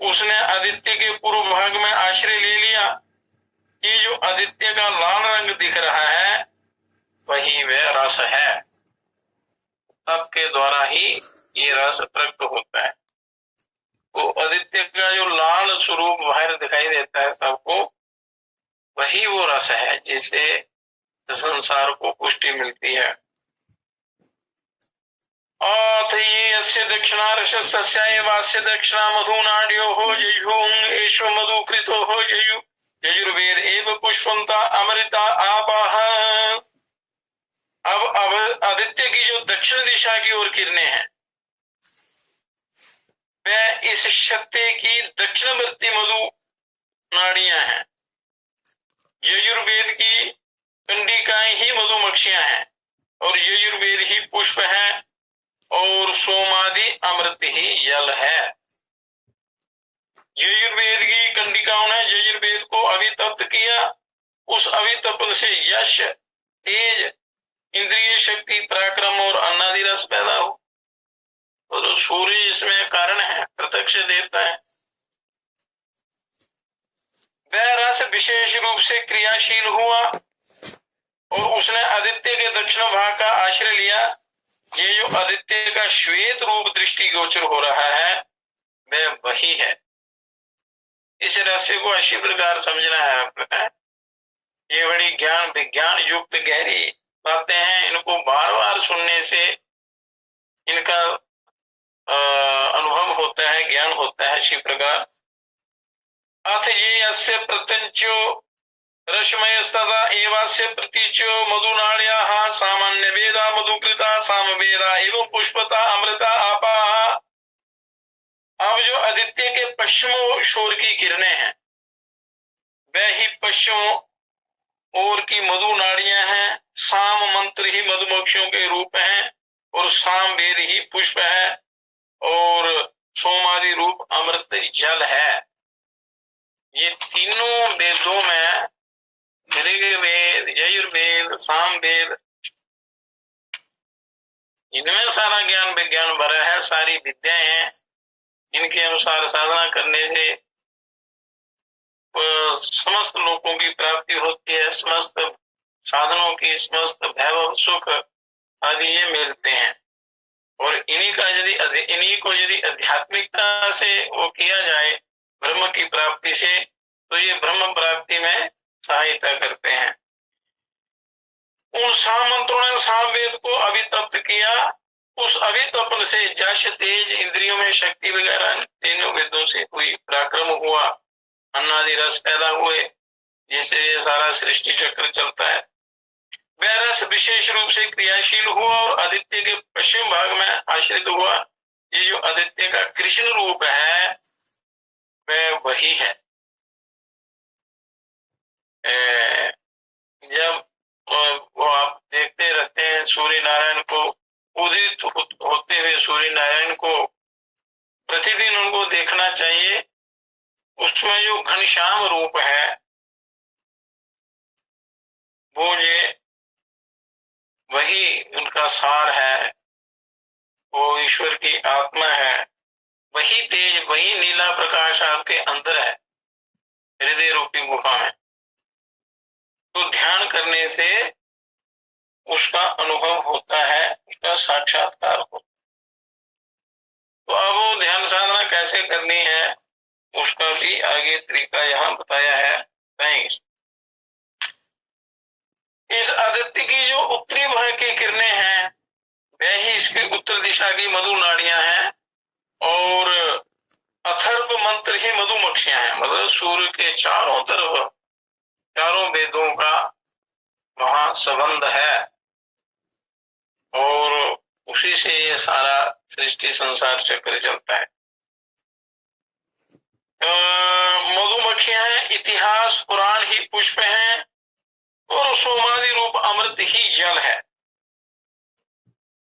Speaker 1: उसने आदित्य के पूर्व भाग में आश्रय ले लिया। ये जो आदित्य का लाल रंग दिख रहा है वही वह रस है, तप के द्वारा ही ये रस प्रकट होता है। तो आदित्य का जो लाल स्वरूप बाहर दिखाई देता है सबको, वही वो रस है जिससे संसार को पुष्टि मिलती है। अथ ये अस्य दक्षिणा रसस्तस्यास्य दक्षिणा मधुनाड्यो हो जयुष मधुकृतो हो यजुर्वेद एव पुष्पंता अमृता आपाह। अब आदित्य की जो दक्षिण दिशा की ओर किरणें हैं वह इस छत्ते की दक्षिणवर्ती मधु नाड़ियां हैं। यजुर्वेद की कंडिकाएं ही मधुमक्खियां हैं, और यजुर्वेद ही पुष्प है, और सोमादि अमृत ही जल है। यजुर्वेद की कंडिकाओं ने यजुर्वेद को अभितप्त किया। उस अभितपन से यश, तेज, इंद्रिय शक्ति, पराक्रम और अन्नादि रस पैदा हो। तो सूर्य इसमें कारण है, प्रत्यक्ष देवता है। वह रस विशेष रूप से क्रियाशील हुआ और उसने आदित्य के दक्षिण भाग का आश्रय लिया। ये जो आदित्य का श्वेत रूप दृष्टि गोचर हो रहा है वह वही है। इस रहस्य को अच्छी प्रकार समझना है। ये बड़ी ज्ञान विज्ञान युक्त गहरी बातें हैं। इनको बार बार सुनने से इनका अनुभव होता है, ज्ञान होता है। इसी प्रकार अथ ये अस्य प्रत्यंचो रश्मयस्तदा एवास्य प्रतीचो मधुनाड्याः सामान्य वेदा मधुकृता सामवेदा एवं पुष्पता अमृता आपा। अब जो आदित्य के पश्चिम शोर की किरणें हैं वह ही पश्चिम ओर की मधु नाड़ियां हैं। साम मंत्र ही मधुमक्खियों के रूप हैं, और साम वेद ही पुष्प है, और सोमादि रूप अमृत जल है। ये तीनों वेदों में ऋग्वेद, यजुर्वेद, सामवेद, इनमें सारा ज्ञान विज्ञान भरा है, सारी विद्याएं हैं। इनके अनुसार साधना करने से समस्त लोगों की प्राप्ति होती है। समस्त साधनों की, समस्त वैभव, सुख आदि ये मिलते हैं। और इन्हीं को यदि आध्यात्मिकता से वो किया जाए ब्रह्म की प्राप्ति से, तो ये ब्रह्म प्राप्ति में सहायता करते हैं। उन साम मंत्रों ने सामवेद को अभितप्त किया। उस अभितपन से यश, तेज, इंद्रियों में शक्ति वगैरह तीनों वेदों से हुई, पराक्रम हुआ, अन्नादि रस पैदा हुए, जिससे ये सारा सृष्टि चक्र चलता है। वह रस विशेष रूप से क्रियाशील हुआ और आदित्य के पश्चिम भाग में आश्रित हुआ। ये जो आदित्य का कृष्ण रूप है वह वही है। जब वो आप देखते रहते हैं सूर्य नारायण को, उदित होते हुए सूर्य नारायण को प्रतिदिन उनको देखना चाहिए। उसमें जो घनश्याम रूप है वो ये वही उनका सार है, वो ईश्वर की आत्मा है। वही तेज, वही नीला प्रकाश आपके अंदर है, हृदय रूपी गुफा में। तो ध्यान करने से उसका अनुभव होता है, उसका साक्षात्कार होता है। तो अब वो ध्यान साधना कैसे करनी है उसका भी आगे तरीका यहाँ बताया है। थैंक्स। इस आदित्य की जो उत्तरी भाग की किरणें हैं वह ही इसकी उत्तर दिशा की मधु नाड़ियां हैं और अथर्व मंत्र ही मधुमक्खियां हैं। मतलब सूर्य के चारों तरफ चारों वेदों का वहां संबंध है और उसी से ये सारा सृष्टि संसार चक्र चलता है। मधुमक्खियां हैं, इतिहास पुराण ही पुष्प हैं और सोमादि रूप अमृत ही जल है।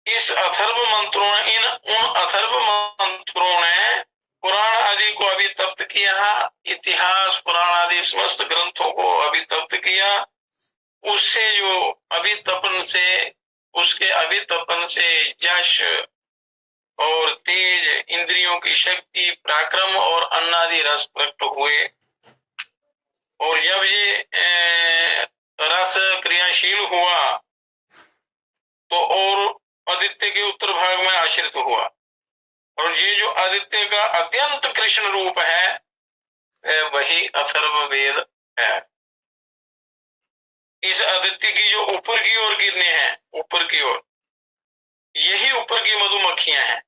Speaker 1: इस अथर्व मंत्रों उन अथर्व मंत्रों ने पुराण आदि को अभितप्त किया, इतिहास पुराण आदि समस्त ग्रंथों को अभितप्त किया। उससे जो अभितपन से, उसके अभितपन से यश और तेज, इंद्रियों की शक्ति, पराक्रम और अन्नादि रस प्रकट हुए। और जब ये रस क्रियाशील हुआ तो और आदित्य के उत्तर भाग में आश्रित हुआ। और ये जो आदित्य का अत्यंत कृष्ण रूप है वही अथर्व वेद है। इस आदित्य की जो ऊपर की ओर किरणें हैं, ऊपर की ओर, यही ऊपर की मधुमक्खियां हैं।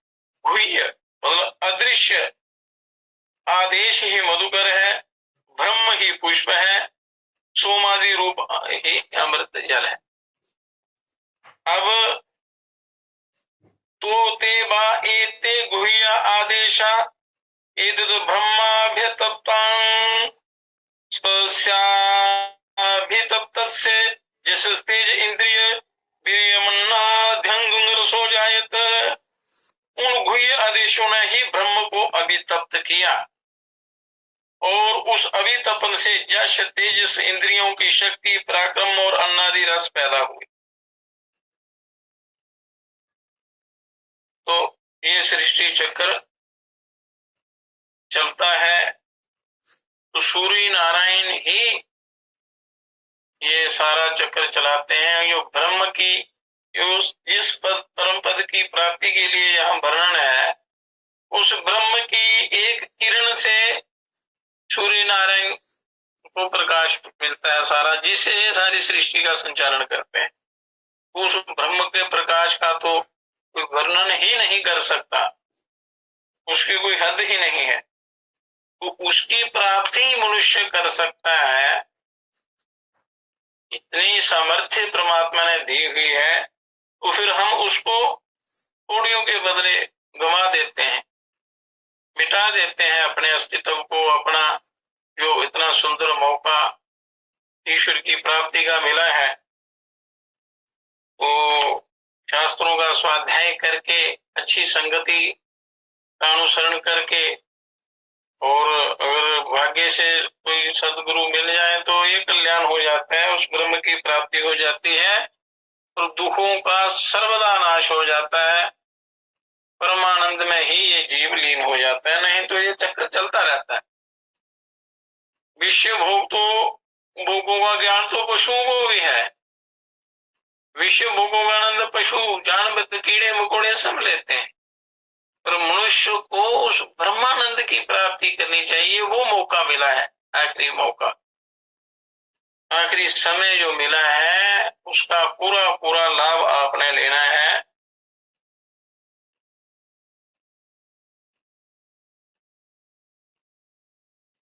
Speaker 1: गुह्य मतलब अदृश्य आदेश ही मधुकर है, ब्रह्म ही पुष्प है, सोमादि रूप ही अमृत जल है। अब तो ते बा एते गुह्य आदेशा एतद् ब्रह्माभ्यतप्तां तस्याभितप्तस्य जसस्तेज इंद्रिय वीर्यमन्नाध्यंगुंगरसो जायत। उन गुह्य आदेशों ने ही ब्रह्म को अभितप्त किया और उस अभितपन से यश, तेजस, इंद्रियों की शक्ति, पराक्रम और अन्नादि रस पैदा हुए। तो ये सृष्टि चक्र चलता है। तो सूर्य नारायण ही ये सारा चक्र चलाते हैं। जो ब्रह्म की जिस पद परम पद की प्राप्ति के लिए यहाँ वर्णन है, उस ब्रह्म की एक किरण से सूर्य नारायण को प्रकाश मिलता है सारा, जिससे सारी सृष्टि का संचालन करते हैं। उस ब्रह्म के प्रकाश का तो कोई वर्णन ही नहीं कर सकता, उसकी कोई हद ही नहीं है। तो उसकी प्राप्ति मनुष्य कर सकता है। इतनी सामर्थ्य परमात्मा ने दी हुई है, तो फिर हम उसको थोड़ियों के बदले गंवा देते हैं, मिटा देते हैं अपने अस्तित्व को। अपना जो इतना सुंदर मौका ईश्वर की प्राप्ति का मिला है, वो शास्त्रों का स्वाध्याय करके, अच्छी संगति का अनुसरण करके, और अगर भाग्य से कोई सदगुरु मिल जाए तो ये कल्याण हो जाता है, उस ब्रह्म की प्राप्ति हो जाती है और दुखों का सर्वदा नाश हो जाता है। परमानंद में ही ये जीव लीन हो जाता है। नहीं तो ये चक्र चलता रहता है। विषय भोग तो भोगों का ज्ञान तो पशुओं को भी है। विषय भोगों का आनंद पशु, जानवर, कीड़े मकोड़े सब लेते हैं, पर मनुष्य को उस ब्रह्मानंद की प्राप्ति करनी चाहिए। वो मौका मिला है, आखिरी मौका, आखिरी समय जो मिला है, उसका पूरा पूरा लाभ आपने लेना है।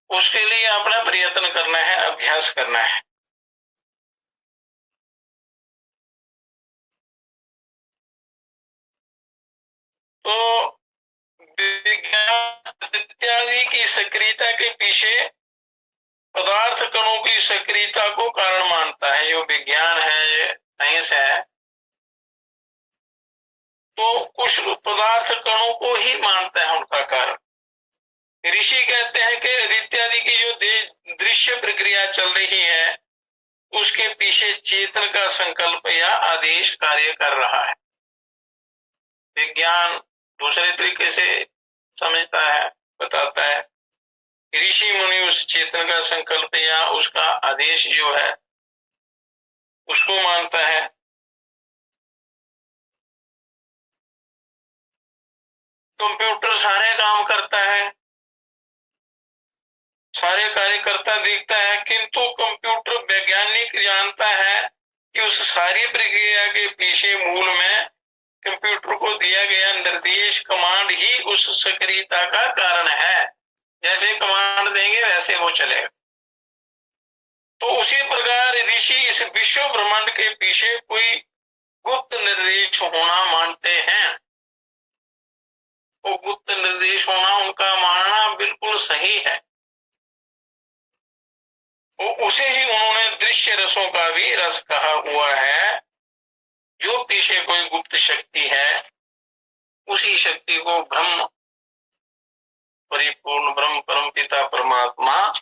Speaker 1: उसके लिए अपना प्रयत्न करना है, अभ्यास करना है। इत्यादि की सक्रियता के पीछे पदार्थ कणों की सक्रियता को कारण मानता है। जो विज्ञान है, ये साइंस है, तो कुछ पदार्थ कणों को ही मानता है उनका कारण। ऋषि कहते हैं कि इत्यादि की जो दृश्य प्रक्रिया चल रही है उसके पीछे चेतन का संकल्प या आदेश कार्य कर रहा है। विज्ञान दूसरे तरीके से समझता है, बताता है। ऋषि मुनि उस चेतन का संकल्प या उसका आदेश जो है उसको मानता है। कंप्यूटर सारे काम करता है, सारे कार्य करता दिखता है, किंतु कंप्यूटर वैज्ञानिक जानता है कि उस सारी प्रक्रिया के पीछे मूल में कंप्यूटर को दिया गया निर्देश कमांड ही उस सक्रियता का कारण है। जैसे कमांड देंगे वैसे वो चलेगा। तो उसी प्रकार ऋषि इस विश्व ब्रह्मांड के पीछे कोई गुप्त निर्देश होना मानते हैं। वो गुप्त निर्देश होना उनका मानना बिल्कुल सही है। वो उसे ही उन्होंने दृश्य रसों का भी रस कहा हुआ है। जो पीछे कोई गुप्त शक्ति है उसी शक्ति को ब्रह्म, परिपूर्ण ब्रह्म, परम पिता परमात्मा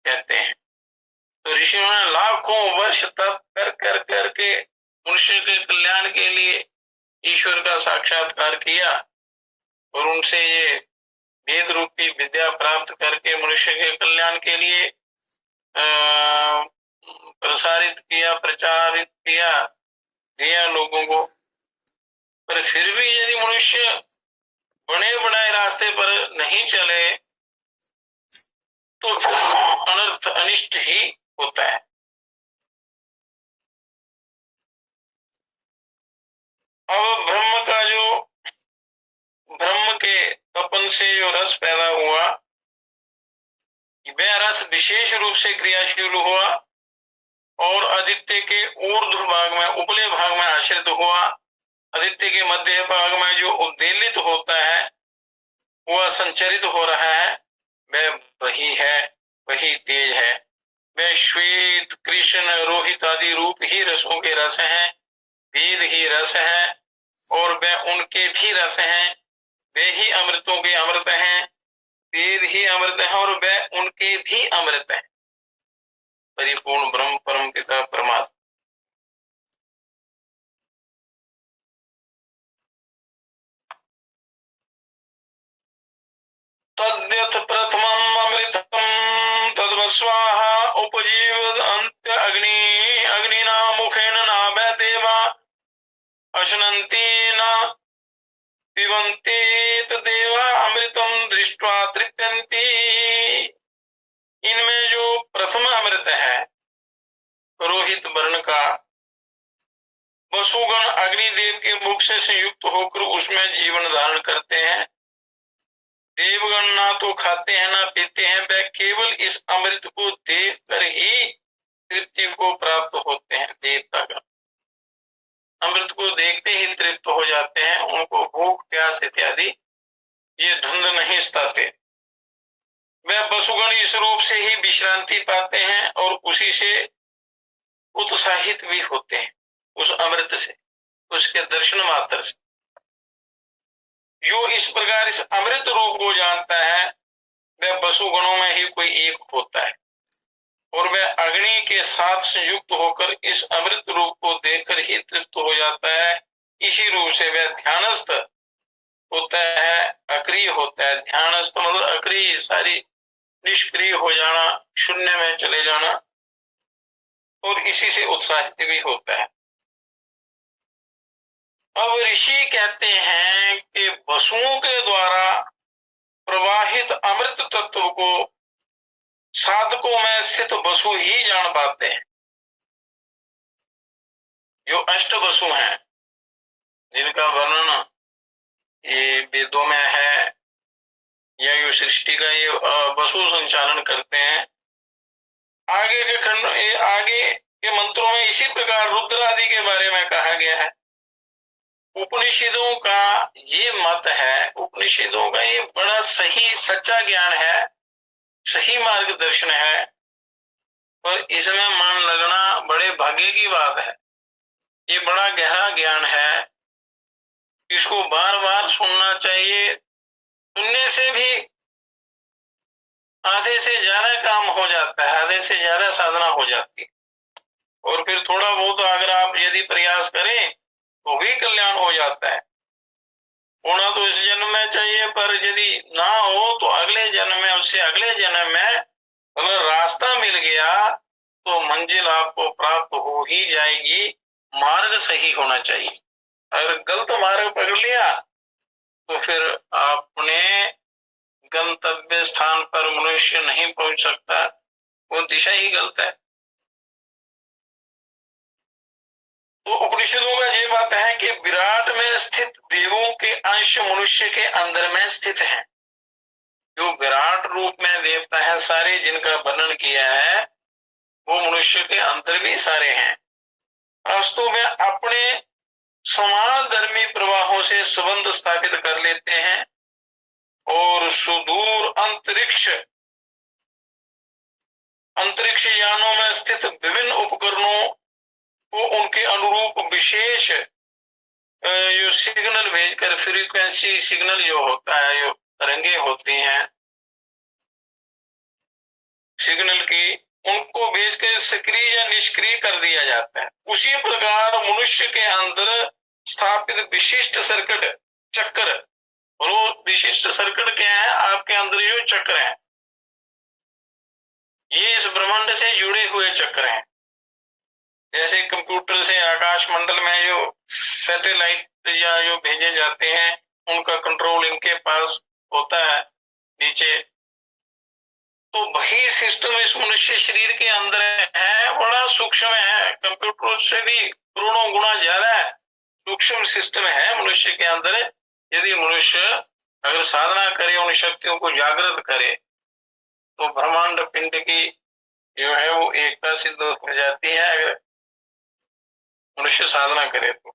Speaker 1: कहते हैं। तो ऋषियों ने लाखों वर्ष तप कर कर करके मनुष्य के कल्याण के लिए ईश्वर का साक्षात्कार किया और उनसे ये वेद रूपी विद्या प्राप्त करके मनुष्य के कल्याण के लिए प्रसारित किया, प्रचारित किया, दिया लोगों को। पर फिर भी यदि मनुष्य बने बनाए रास्ते पर नहीं चले तो फिर अनर्थ अनिष्ट ही होता है। अब ब्रह्म के तपन से जो रस पैदा हुआ वह रस विशेष रूप से क्रियाशील हुआ और आदित्य के ऊर्ध्व भाग में, उपले भाग में आश्रित हुआ। आदित्य के मध्य भाग में जो उद्वेलित होता है वह संचरित हो रहा है, वह वही है, वही तेज है। वह श्वेत, कृष्ण, रोहित आदि रूप ही रसों के रस हैं, वेद ही रस है और वह उनके भी रस हैं। वे ही अमृतों के अमृत हैं, वेद ही अमृत है और वह उनके भी अमृत है। परिपूर्ण ब्रह्म, परम पिता परमात्मा। तद्यथ प्रथमम् अमृतम् तद्वस्वाहा उपजीवद अन्त्य अग्निना मुखेन नाभे देवा अश्नन्ति न पिबन्ति तदेवा अमृतम् दृष्ट्वा तृप्यन्ति। इनमें जो प्रथम अमृत है रोहित वर्ण का, वसुगण अग्निदेव के मुख से संयुक्त होकर उसमें जीवन धारण करते हैं। देवगण ना तो खाते हैं ना पीते हैं, वे केवल इस अमृत को देखकर ही तृप्ति को प्राप्त होते हैं। देवतागण अमृत को देखते ही तृप्त हो जाते हैं, उनको भूख प्यास इत्यादि ये धुंध नहीं सताते। वे वसुगण इस रूप से ही विश्रांति पाते हैं और उसी से उत्साहित भी होते हैं, उस अमृत से, उसके दर्शन मात्र से। जो इस प्रकार इस अमृत रूप को जानता है वह वसुगणों में ही कोई एक होता है और वह अग्नि के साथ संयुक्त होकर इस अमृत रूप को देखकर ही तृप्त हो जाता है। इसी रूप से वह ध्यानस्थ होता है, अक्रिय होता है। ध्यानस्थ मतलब अक्रिय, सारी निष्क्रिय हो जाना, शून्य में चले जाना, और इसी से उत्साहित भी होता है। अब ऋषि कहते हैं कि वसुओं के द्वारा प्रवाहित अमृत तत्व को साधकों में स्थित वसु ही जान पाते हैं। जो अष्ट वसु हैं जिनका वर्णन ये वेदों में है, या जो सृष्टि का ये वसु संचालन करते हैं, आगे के खंड, आगे के मंत्रों में इसी प्रकार रुद्र आदि के बारे में कहा गया है। उपनिषदों का ये मत है, उपनिषदों का ये बड़ा सही सच्चा ज्ञान है, सही मार्गदर्शन है, पर इसमें मन लगना बड़े भाग्य की बात है। ये बड़ा गहरा ज्ञान है, इसको बार बार सुनना चाहिए। सुनने से भी आधे से ज्यादा काम हो जाता है, आधे से ज्यादा साधना हो जाती है। और फिर थोड़ा बहुत अगर आप यदि प्रयास करें तो भी कल्याण हो जाता है। होना तो इस जन्म में चाहिए, पर यदि ना हो तो अगले जन्म में, उससे अगले जन्म में अगर रास्ता मिल गया तो मंजिल आपको प्राप्त हो ही जाएगी। मार्ग सही होना चाहिए। अगर गलत मार्ग पकड़ लिया तो फिर आपने गंतव्य स्थान पर मनुष्य नहीं पहुंच सकता, वो दिशा ही गलत है। तो उपनिषदों का ये बात है कि विराट में स्थित देवों के अंश मनुष्य के अंदर में स्थित हैं। जो विराट रूप में देवता है सारे, जिनका वर्णन किया है, वो मनुष्य के अंदर भी सारे हैं। वास्तव में अपने समान धर्मी प्रवाहों से संबंध स्थापित कर लेते हैं और सुदूर अंतरिक्ष यानों में स्थित विभिन्न उपकरणों को उनके अनुरूप विशेष जो सिग्नल भेजकर, फ्रीक्वेंसी सिग्नल जो होता है, जो तरंगे होती हैं सिग्नल की, उनको भेजकर सक्रिय या निष्क्रिय कर दिया जाता है। उसी प्रकार मनुष्य के अंदर स्थापित विशिष्ट सर्किट चक्र, और वो विशिष्ट सर्किट क्या है, आपके अंदर जो चक्र है, ये इस ब्रह्मांड से जुड़े हुए चक्र हैं। जैसे कंप्यूटर से आकाश मंडल में जो सैटेलाइट या जो भेजे जाते हैं, उनका कंट्रोल इनके पास होता है नीचे, तो वही सिस्टम इस मनुष्य शरीर के अंदर है। बड़ा सूक्ष्म है, कंप्यूटर से भी करोड़ों गुना ज्यादा सूक्ष्म सिस्टम है मनुष्य के अंदर। यदि मनुष्य अगर साधना करे, उन शक्तियों को जागृत करे, तो ब्रह्मांड पिंड की जो है वो एकता सिद्ध हो जाती है। अगर मनुष्य साधना करे तो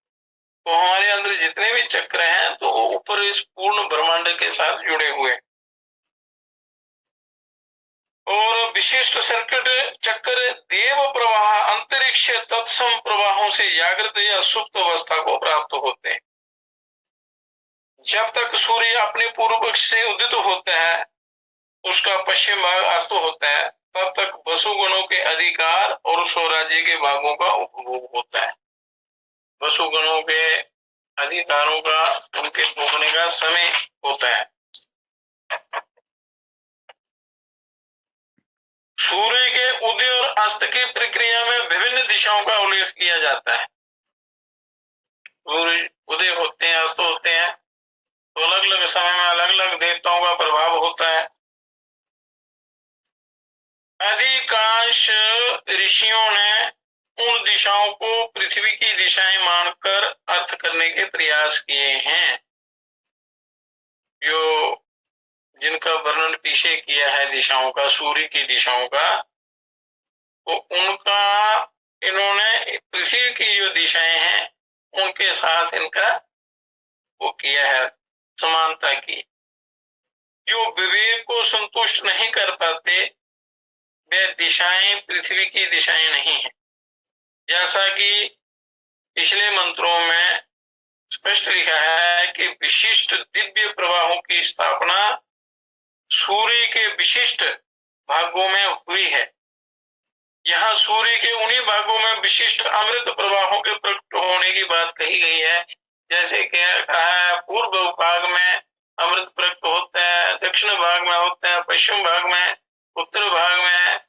Speaker 1: हमारे अंदर जितने भी चक्र हैं तो वो ऊपर इस पूर्ण ब्रह्मांड के साथ जुड़े हुए हैं। और विशिष्ट सर्किट चक्र देव प्रवाह अंतरिक्ष तत्सम प्रवाहों से जागृत या सुप्त अवस्था को प्राप्त होते हैं। जब तक सूर्य अपने पूर्व पक्ष से उदित होता है, उसका पश्चिम भाग अस्त होता है, तब तक वसुगणों के अधिकार और स्वराज्य के भागों का उपभोग होता है। वसुगणों के अधिकारों का, उनके भोगने का समय होता है। सूर्य के उदय और अस्त की प्रक्रिया में विभिन्न दिशाओं का उल्लेख किया जाता है। सूर्य उदय होते हैं, अस्त होते हैं, तो अलग अलग समय में अलग अलग देवताओं का प्रभाव होता है। अधिकांश ऋषियों ने उन दिशाओं को पृथ्वी की दिशाएं मानकर अर्थ करने के प्रयास किए हैं। जो जिनका वर्णन पीछे किया है दिशाओं का, सूर्य की दिशाओं का, तो उनका इन्होंने पृथ्वी की जो दिशाएं हैं उनके साथ इनका वो किया है, समानता की। जो विवेक को संतुष्ट नहीं कर पाते वे दिशाएं पृथ्वी की दिशाएं नहीं है। जैसा कि पिछले मंत्रों में स्पष्ट लिखा है कि विशिष्ट दिव्य प्रवाहों की स्थापना सूर्य के विशिष्ट भागों में हुई है। यहाँ सूर्य के उन्हीं भागों में विशिष्ट अमृत प्रवाहों के प्रकट होने की बात कही गई है। जैसे कहा है, पूर्व भाग में अमृत प्रकट होता है, दक्षिण भाग में होता है, पश्चिम भाग में, उत्तर भाग में,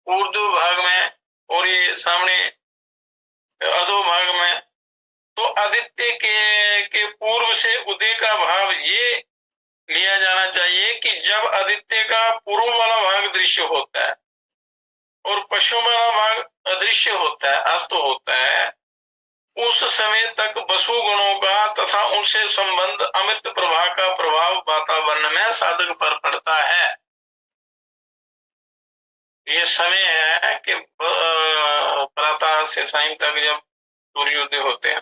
Speaker 1: ऊर्ध्व भाग में, और ये सामने अधो भाग में। तो आदित्य के पूर्व से उदय का भाव ये लिया जाना चाहिए कि जब आदित्य का पूर्व वाला भाग दृश्य होता है और पश्चिम वाला भाग अदृश्य होता है, अस्त होता है, उस समय तक वसुगणों का तथा उनसे संबंध अमृत प्रभा का प्रभाव वातावरण में साधक पर पड़ता है। ये समय है कि प्रातः से सायं तक जब सूर्योदय होते हैं,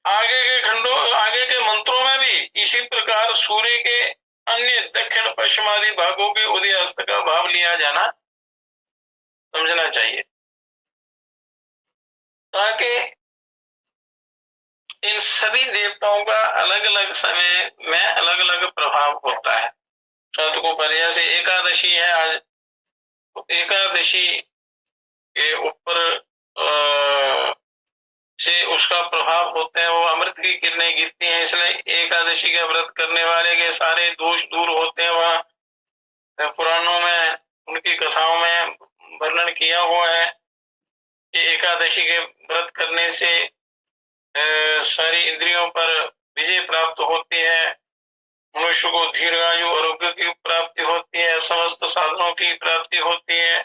Speaker 1: आगे के खंडों, आगे के मंत्रों में भी इसी प्रकार सूर्य के अन्य दक्षिण पश्चिम आदि भागों के उदय अस्त का भाव लिया जाना समझना चाहिए, ताकि इन सभी देवताओं का अलग अलग समय में अलग अलग प्रभाव होता है। को पर्याय से एकादशी है आज, तो एकादशी के ऊपर से उसका प्रभाव होता है, वो अमृत की किरणें गिरती हैं, इसलिए एकादशी का व्रत करने वाले के सारे दोष दूर होते हैं। वहाँ पुराणों में उनकी कथाओं में वर्णन किया हुआ है कि एकादशी के व्रत करने से सारी इंद्रियों पर विजय प्राप्त होती है, मनुष्य को दीर्घायु आरोग्य की प्राप्ति होती है, समस्त साधनों की प्राप्ति होती है,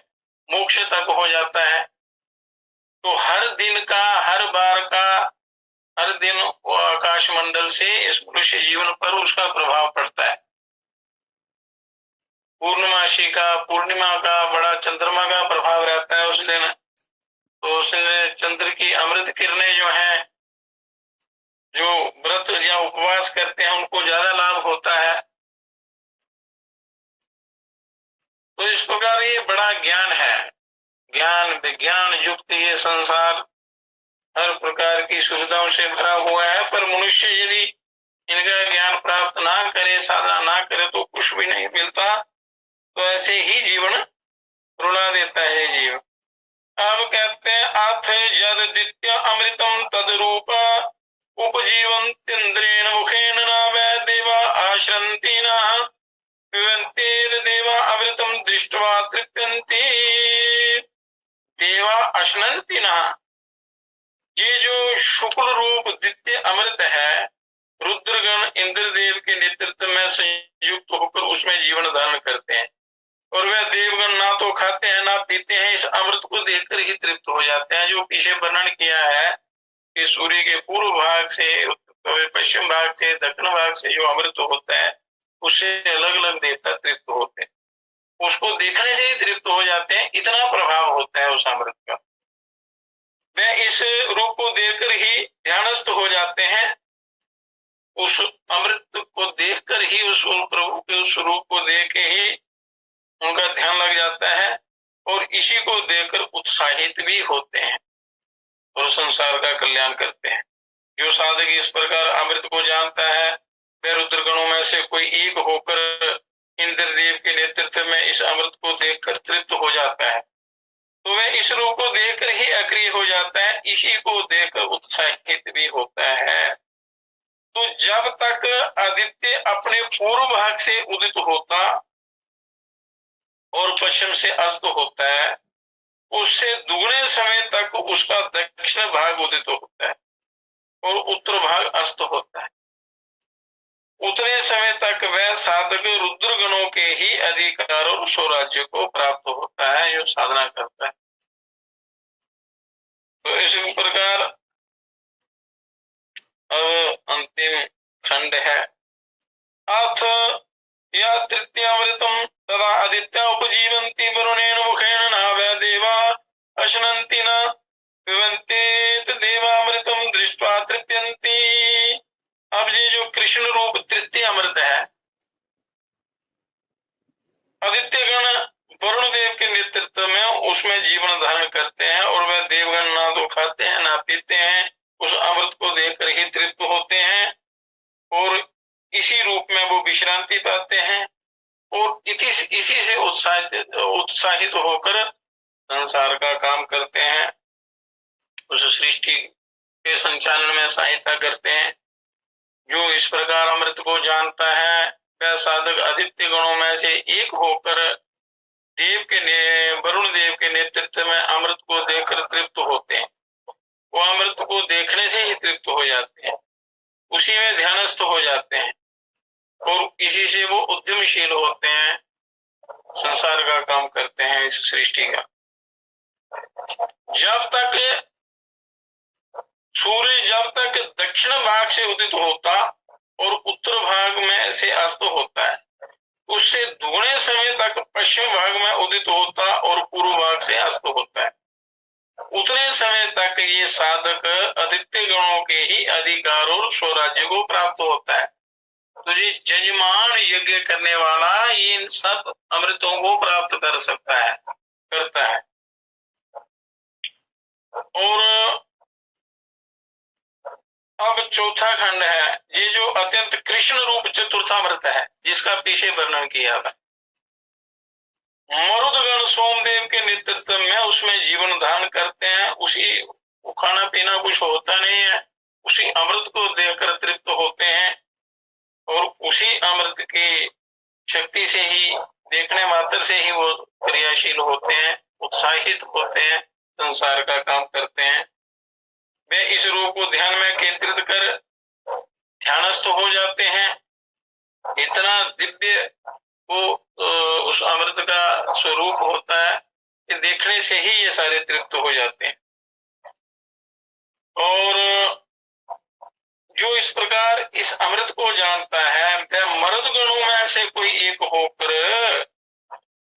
Speaker 1: मोक्ष तक हो जाता है। तो हर दिन का, हर बार का, हर दिन आकाश मंडल से इस मनुष्य जीवन पर उसका प्रभाव पड़ता है। पूर्णमासी का, पूर्णिमा का, बड़ा चंद्रमा का प्रभाव रहता है उस दिन, तो उसमें चंद्र की अमृत किरणें जो हैं, जो व्रत या उपवास करते हैं उनको ज्यादा लाभ होता है। तो इस प्रकार ये बड़ा ज्ञान है, ज्ञान विज्ञान युक्त ये संसार हर प्रकार की सुविधाओं से भरा हुआ है, पर मनुष्य यदि इनका ज्ञान प्राप्त ना करे, साधना ना करे, तो कुछ भी नहीं मिलता, तो ऐसे ही जीवन रुला देता है जीव। अब कहते हैं अथ यद्दित्य अमृतम तद्रूप उपजीवन्तीन्द्रेण मुखेन न वै देवा आश्रन्ति न पिबन्ति देवा अमृतम दृष्ट्वा तृप्यन्ति देवा अश्नन्ति न। ये जो शुक्ल रूप दित्य अमृत है, रुद्रगण इंद्रदेव के नेतृत्व में संयुक्त होकर उसमें जीवन धारण करते हैं, और वे देवगण ना तो खाते हैं ना पीते हैं, इस अमृत को देखकर ही तृप्त हो जाते हैं। जो पीछे वर्णन किया है कि सूर्य के पूर्व भाग से, पश्चिम भाग से, दक्षिण भाग से जो अमृत होता है उससे अलग अलग देवता तृप्त होते हैं, उसको देखने से ही तृप्त हो जाते हैं, इतना प्रभाव होता है उस अमृत का। वे इस रूप को देखकर ही ध्यानस्थ हो जाते हैं, उस अमृत को देखकर ही, उस प्रभु के उस रूप को देख के ही उनका ध्यान लग जाता है, और इसी को देखकर उत्साहित भी होते हैं और संसार का कल्याण करते हैं। जो साधक इस प्रकार अमृत को जानता है, वह रुद्रगणों में से कोई एक होकर इंद्रदेव के नेतृत्व में इस अमृत को देखकर तृप्त हो जाता है, तो वह इस रूप को देखकर ही अक्रिय हो जाता है, इसी को देखकर उत्साहित भी होता है। तो जब तक आदित्य अपने पूर्व भाग से उदित होता और पश्चिम से अस्त होता है, उससे दुगने समय तक उसका दक्षिण भाग उदित होता है और उत्तर भाग अस्त होता है। उतने समय तक वह साधक रुद्रगणों के ही अधिकार और स्वराज्य को प्राप्त होता है, जो साधना करता है। तो इस प्रकार अब अंतिम खंड है। अथ या तृतीयामृतम तदा आदित्य उपजीवन्ति वरुणेन मुखेन न वै देवा अश्नन्ति न पिबन्ति देवामृतम दृष्ट्वा तृप्यन्ति। अब ये जो कृष्ण रूप तृतीय अमृत है, आदित्य गण वरुण देव के नेतृत्व में उसमें जीवन धारण करते हैं, और वह देवगण ना तो खाते हैं ना पीते हैं, उस अमृत को देखकर ही तृप्त होते हैं, और इसी रूप में वो विश्रांति पाते हैं, और इसी से उत्साहित होकर संसार का काम करते हैं, उस सृष्टि के संचालन में सहायता करते हैं। जो इस प्रकार अमृत को जानता है, वह साधक आदित्य गणों में से एक होकर वरुण देव के नेतृत्व में अमृत को देखकर तृप्त होते हैं। वो अमृत को देखने से ही तृप्त हो जाते हैं, उसी में ध्यानस्थ हो जाते हैं, और इसी से वो उद्यमशील होते हैं, संसार का काम करते हैं, इस सृष्टि का। जब तक दक्षिण भाग से उदित होता और उत्तर भाग में से अस्त होता है, उससे दुगने समय तक पश्चिम भाग में उदित होता और पूर्व भाग से अस्त होता है। उतने दुगने समय तक ये साधक आदित्य गणों के ही अधिकार और स्वराज्य को प्राप्त होता है। तो ये जजमान यज्ञ करने वाला इन सब अमृतों को प्राप्त कर सकता है, करता है। और अब चौथा खंड है, ये जो अत्यंत कृष्ण रूप चतुर्थामृत है, जिसका पीछे वर्णन किया था। मरुदगण सोमदेव के नेतृत्व में उसमें जीवन दान करते हैं। उसी खाना पीना कुछ होता नहीं है, उसी अमृत को देकर तृप्त होते हैं और उसी अमृत की शक्ति से ही, देखने मात्र से ही वो क्रियाशील होते हैं, उत्साहित होते हैं, संसार का काम करते हैं। वे इस रूप को ध्यान में केंद्रित कर ध्यानस्थ हो जाते हैं। इतना दिव्य वो उस अमृत का स्वरूप होता है कि देखने से ही ये सारे तृप्त हो जाते हैं। और जो इस प्रकार इस अमृत को जानता है, वह मर्द गणों में से कोई एक होकर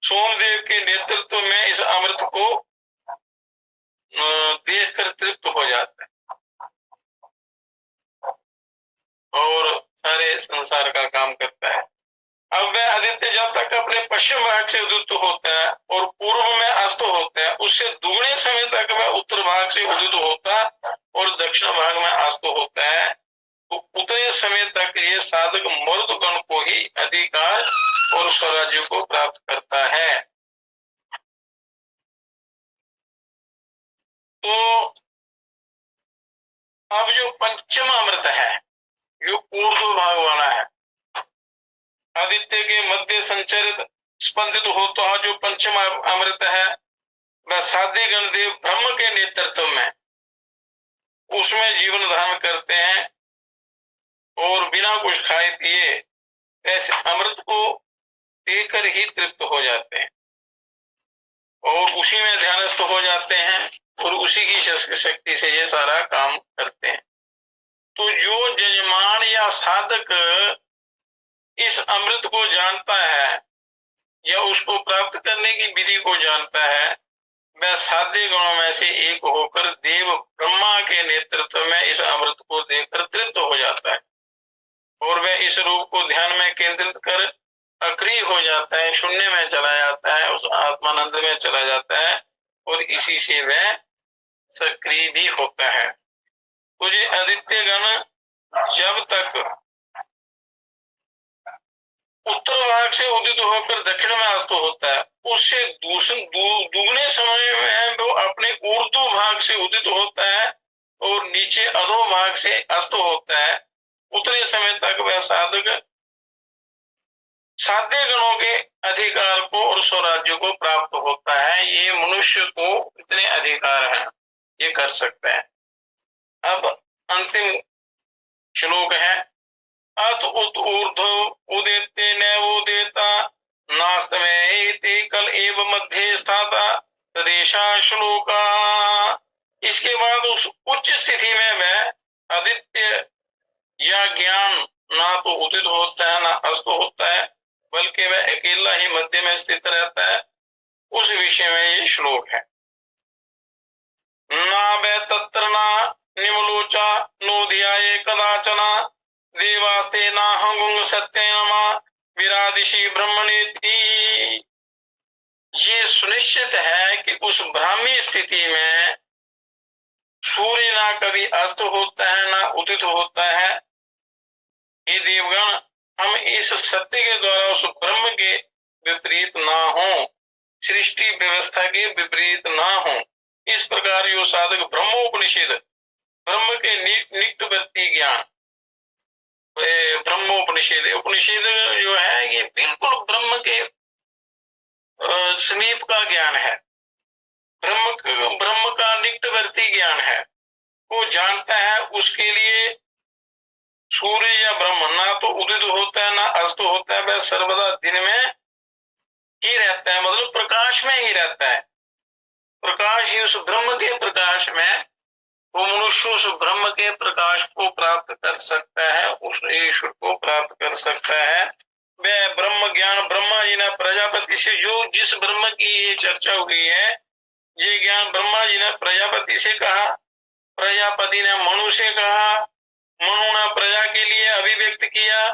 Speaker 1: सोमदेव के नेतृत्व में इस अमृत को देखकर तृप्त हो जाता है और सारे संसार का काम करता है। अब वह आदित्य जब तक अपने पश्चिम भाग से उदित होता है और पूर्व में अस्त होता है, उससे दुगने समय तक वह उत्तर भाग से उदित होता और दक्षिण भाग में अस्त होता है। तो उतने समय तक ये साधक मर्दगण को ही अधिकार और स्वराज्य को प्राप्त करता है। तो अब जो पंचम अमृत है, जो ऊर्ध्व भाग वाला है, आदित्य के मध्य संचरित स्पंदित होता है, जो पंचम अमृत है, वह साध्य गणदेव ब्रह्म के नेतृत्व में उसमें जीवन धारण करते हैं और बिना कुछ खाए पिए ऐसे अमृत को देकर ही तृप्त हो जाते हैं और उसी में ध्यानस्थ हो जाते हैं और उसी की शक्ति से ये सारा काम करते हैं। तो जो जजमान या साधक इस अमृत को जानता है या उसको प्राप्त करने की विधि को जानता है, वह साध्य गणों में से एक होकर देव ब्रह्मा के नेतृत्व में इस अमृत को देखकर तृप्त हो जाता है और वह इस रूप को ध्यान में केंद्रित कर अक्रिय हो जाता है, शून्य में चला जाता है, उस आत्मानंद में चला जाता है और इसी से वह सक्रिय भी होता है। तो ये आदित्य गण जब तक उत्तर भाग से उदित होकर दक्षिण में अस्त होता है, उससे दुगने समय में वो अपने ऊर्ध्व भाग से उदित होता है और नीचे अधो भाग से अस्त होता है। उतने समय तक वह साधक साध्य गणों के अधिकार को और स्वराज्य को प्राप्त होता है। ये मनुष्य को इतने अधिकार हैं, ये कर सकता है। अब अंतिम श्लोक है, अथ उत ऊर्ध्व उदित्य नवोदिता नास्तमेति कल एव मध्य स्थाता तदेशा श्लोका। इसके बाद उस उच्च स्थिति में वह आदित्य या ज्ञान ना तो उदित होता है ना अस्त होता है, बल्कि वह अकेला ही मध्य में स्थित रहता है। उस विषय में ये श्लोक है। ना वह तत्र ना निमलोचा नोध्याये कदाचना देवास्ते नाहंगुंग सत्यमा विरादिशी ब्रह्मणेति। ये सुनिश्चित है कि उस ब्राह्मी स्थिति में सूर्य ना कभी अस्त होता है ना उदित होता है। ये देवगण, हम इस सत्य के द्वारा उस ब्रह्म के विपरीत ना हो, सृष्टि व्यवस्था के विपरीत ना हो। इस प्रकार यो साधक ब्रह्मोपनिषद, ब्रह्म के निकटवर्ती ज्ञान, ब्रह्मोपनिषद, उपनिषद जो है ये बिल्कुल ब्रह्म के समीप का ज्ञान है, ब्रह्म का निकटवर्ती ज्ञान है, वो जानता है। उसके लिए सूर्य या ब्रह्म ना तो उदित होता है ना अस्त होता है, वह सर्वदा दिन में ही रहता है, मतलब प्रकाश में ही रहता है। प्रकाश ही उस ब्रह्म के प्रकाश में, वो मनुष्य उस ब्रह्म के प्रकाश को प्राप्त कर सकता है, उस ईश्वर को प्राप्त कर सकता है। वह ब्रह्म ज्ञान ब्रह्मा जी ने प्रजापति से जो जिस ब्रह्म की ये चर्चा हुई है, ये ज्ञान ब्रह्मा जी ने प्रजापति से कहा, प्रजापति ने मनु से कहा, मनु ने प्रजा के लिए अभिव्यक्त किया।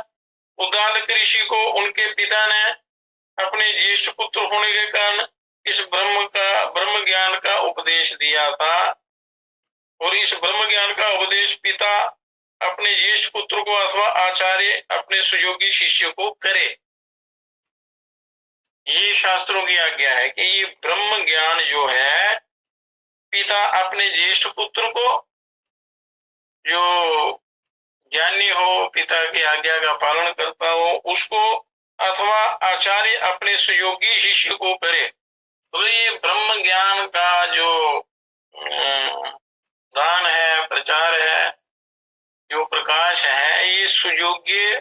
Speaker 1: उद्दालक ऋषि को उनके पिता ने अपने ज्येष्ठ पुत्र होने के कारण इस ब्रह्म ज्ञान का उपदेश दिया था, और इस ब्रह्म ज्ञान का उपदेश पिता अपने ज्येष्ठ पुत्र को अथवा आचार्य अपने सुयोगी शिष्य को करे। ये शास्त्रों की आज्ञा है कि ये ब्रह्म ज्ञान जो है पिता अपने ज्येष्ठ पुत्र को, जो ज्ञानी हो, पिता की आज्ञा का पालन करता हो, उसको अथवा आचार्य अपने सुयोगी शिष्य को करे। तो ये ब्रह्म ज्ञान का जो दान है, प्रचार है, जो प्रकाश है, ये सुयोग्य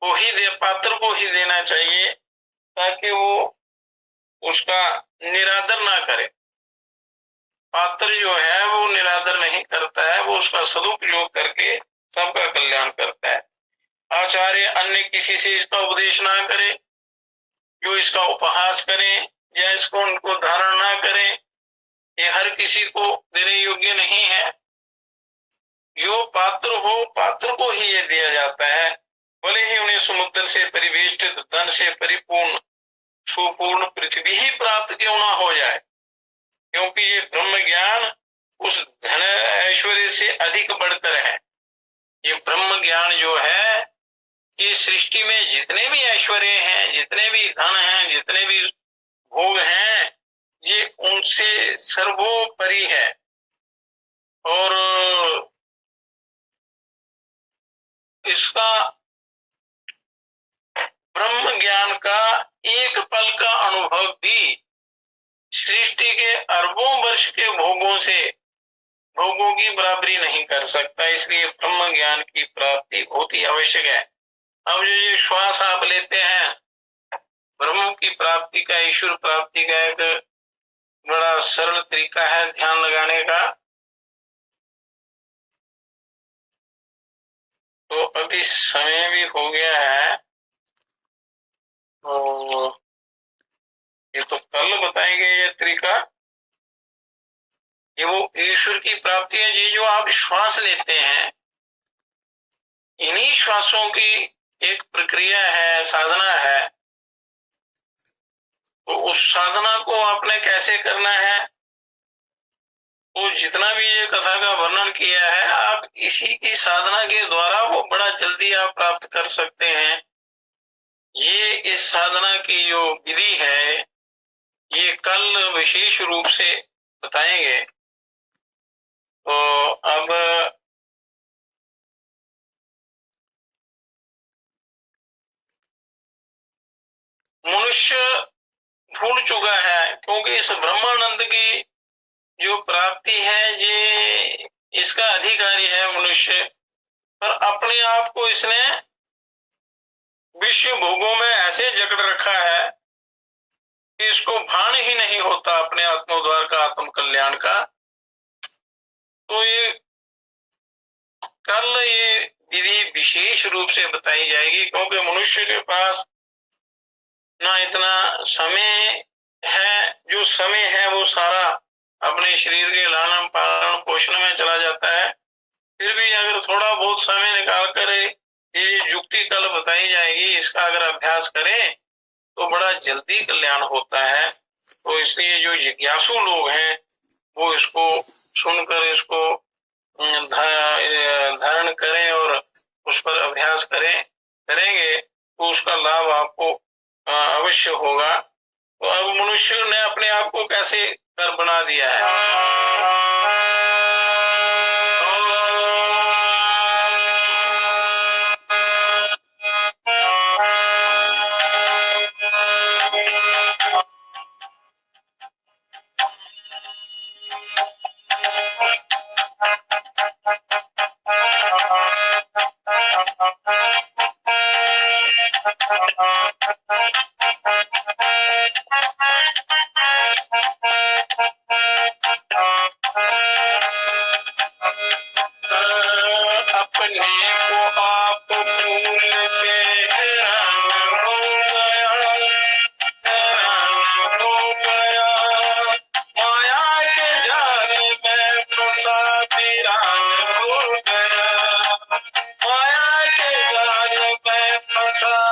Speaker 1: को ही पात्र को ही देना चाहिए, ताकि वो उसका निरादर ना करे। पात्र जो है वो निरादर नहीं करता है, वो उसका सदुपयोग करके सबका कल्याण करता है। आचार्य अन्य किसी से इसका उपदेश ना करे, जो इसका उपहास करें या इसको उनको धारण ना करें, ये हर किसी को देने योग्य नहीं है। जो पात्र हो, पात्र को ही ये दिया जाता है, भले ही उन्हें समुद्र से परिवेष्टित धन से परिपूर्ण सुपूर्ण पृथ्वी ही प्राप्त क्यों ना हो जाए, क्योंकि ये ब्रह्म ज्ञान उस धन ऐश्वर्य से अधिक बढ़कर है। ये ब्रह्म ज्ञान जो है, ये सृष्टि में जितने भी ऐश्वर्य हैं, जितने भी धन हैं, जितने भी भोग हैं, ये उनसे सर्वोपरि है। और इसका ब्रह्म ज्ञान का एक पल का अनुभव भी सृष्टि के अरबों वर्ष के भोगों की बराबरी नहीं कर सकता। इसलिए ब्रह्म ज्ञान की प्राप्ति बहुत ही आवश्यक है। अब जो ये श्वास आप लेते हैं, ब्रह्म की प्राप्ति का, ईश्वर प्राप्ति का एक बड़ा सरल तरीका है ध्यान लगाने का। तो अभी समय भी हो गया है, तो ये तो कल बताएंगे ये तरीका। ये वो ईश्वर की प्राप्ति है, ये जो आप श्वास लेते हैं, इन्हीं श्वासों की एक प्रक्रिया है, साधना है। तो उस साधना को आपने कैसे करना है, तो जितना भी ये कथा का वर्णन किया है, आप इसी की साधना के द्वारा वो बड़ा जल्दी आप प्राप्त कर सकते हैं। ये इस साधना की जो विधि है, ये कल विशेष रूप से बताएंगे। तो अब मनुष्य भूल चुका है, क्योंकि इस ब्रह्मानंद की जो प्राप्ति है, ये इसका अधिकारी है मनुष्य, पर अपने आप को इसने विश्व भोगों में ऐसे जकड़ रखा है कि इसको भान ही नहीं होता अपने आत्मोद्धार का, आत्म कल्याण का। तो ये कल ये विधि विशेष रूप से बताई जाएगी, क्योंकि मनुष्य के पास ना इतना समय है, जो समय है वो सारा अपने शरीर के लालन पालन पोषण में चला जाता है। फिर भी अगर थोड़ा बहुत समय निकाल कर ये युक्ति कल बताई जाएगी, इसका अगर अभ्यास करें तो बड़ा जल्दी कल्याण होता है। तो इसलिए जो जिज्ञासु लोग हैं वो इसको सुनकर इसको धारण करें और उस पर अभ्यास करेंगे तो उसका लाभ आपको अवश्य होगा। तो अब मनुष्य ने अपने आप को कैसे कर बना दिया है।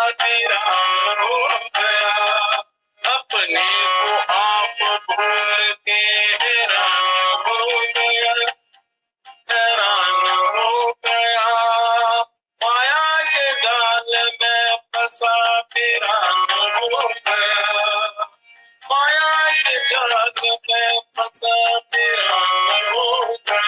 Speaker 1: वीरान हो गया, अपने को आप भूल के हैरान हो गया, हैरान हो गया, माया के जाल में फंसा वीरान हो गया, माया के जाल में फंसा वीरान हो गया।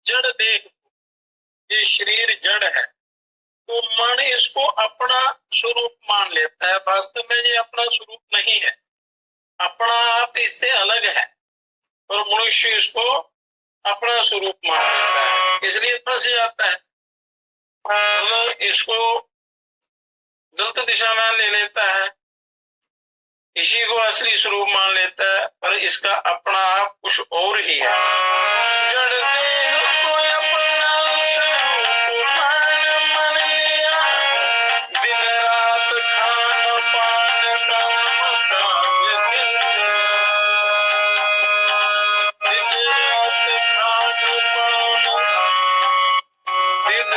Speaker 1: जड़ देह, ये शरीर जड़ है, तो मन इसको अपना स्वरूप मान लेता है। वास्तव में ये अपना स्वरूप नहीं है, अपना आप इससे अलग है, और मनुष्य इसको अपना स्वरूप मान लेता है, इसलिए फंस जाता है। मतलब इसको गलत दिशा में ले लेता है, इसी को असली स्वरूप मान लेता है, पर इसका अपना आप कुछ और ही है। जड़ देह को अपना स्वरूप मान लिया, दिन रात खान पान काम काज दिन रात खान पान दिन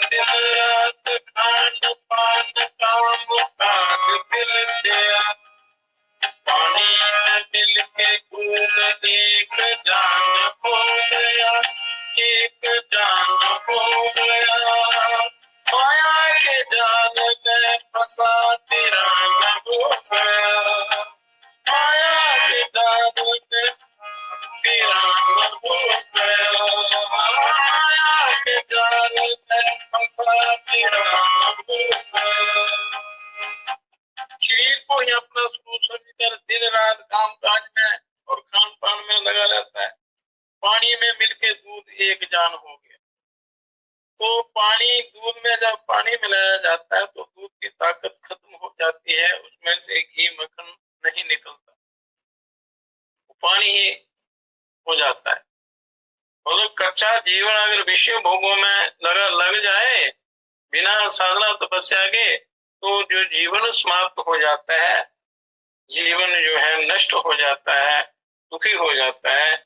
Speaker 1: दिन रात खान पान काम काज दिल दिया, पानी में मिल के घूम एक जान हो गया, एक जान हो गया, माया के जाल में फंसा वीरान हो गया, माया के जाल में वीरान हो गया, माया के जाल में फंसा वीरान हो गया। शरीर को ही अपना स्वरूप समझकर दिन रात काम काज में और खान पान में लगा रहता है। पानी में मिलके दूध एक जान हो गया, तो पानी दूध में जब पानी मिलाया जाता है तो दूध की ताकत खत्म हो जाती है, उसमें से घी मक्खन नहीं निकलता, पानी ही हो जाता है। मतलब कच्चा जीवन अगर विषय भोगों में लग जाए बिना साधना तपस्या के, तो जो जीवन समाप्त हो जाता है, जीवन जो है नष्ट हो जाता है, दुखी हो जाता है,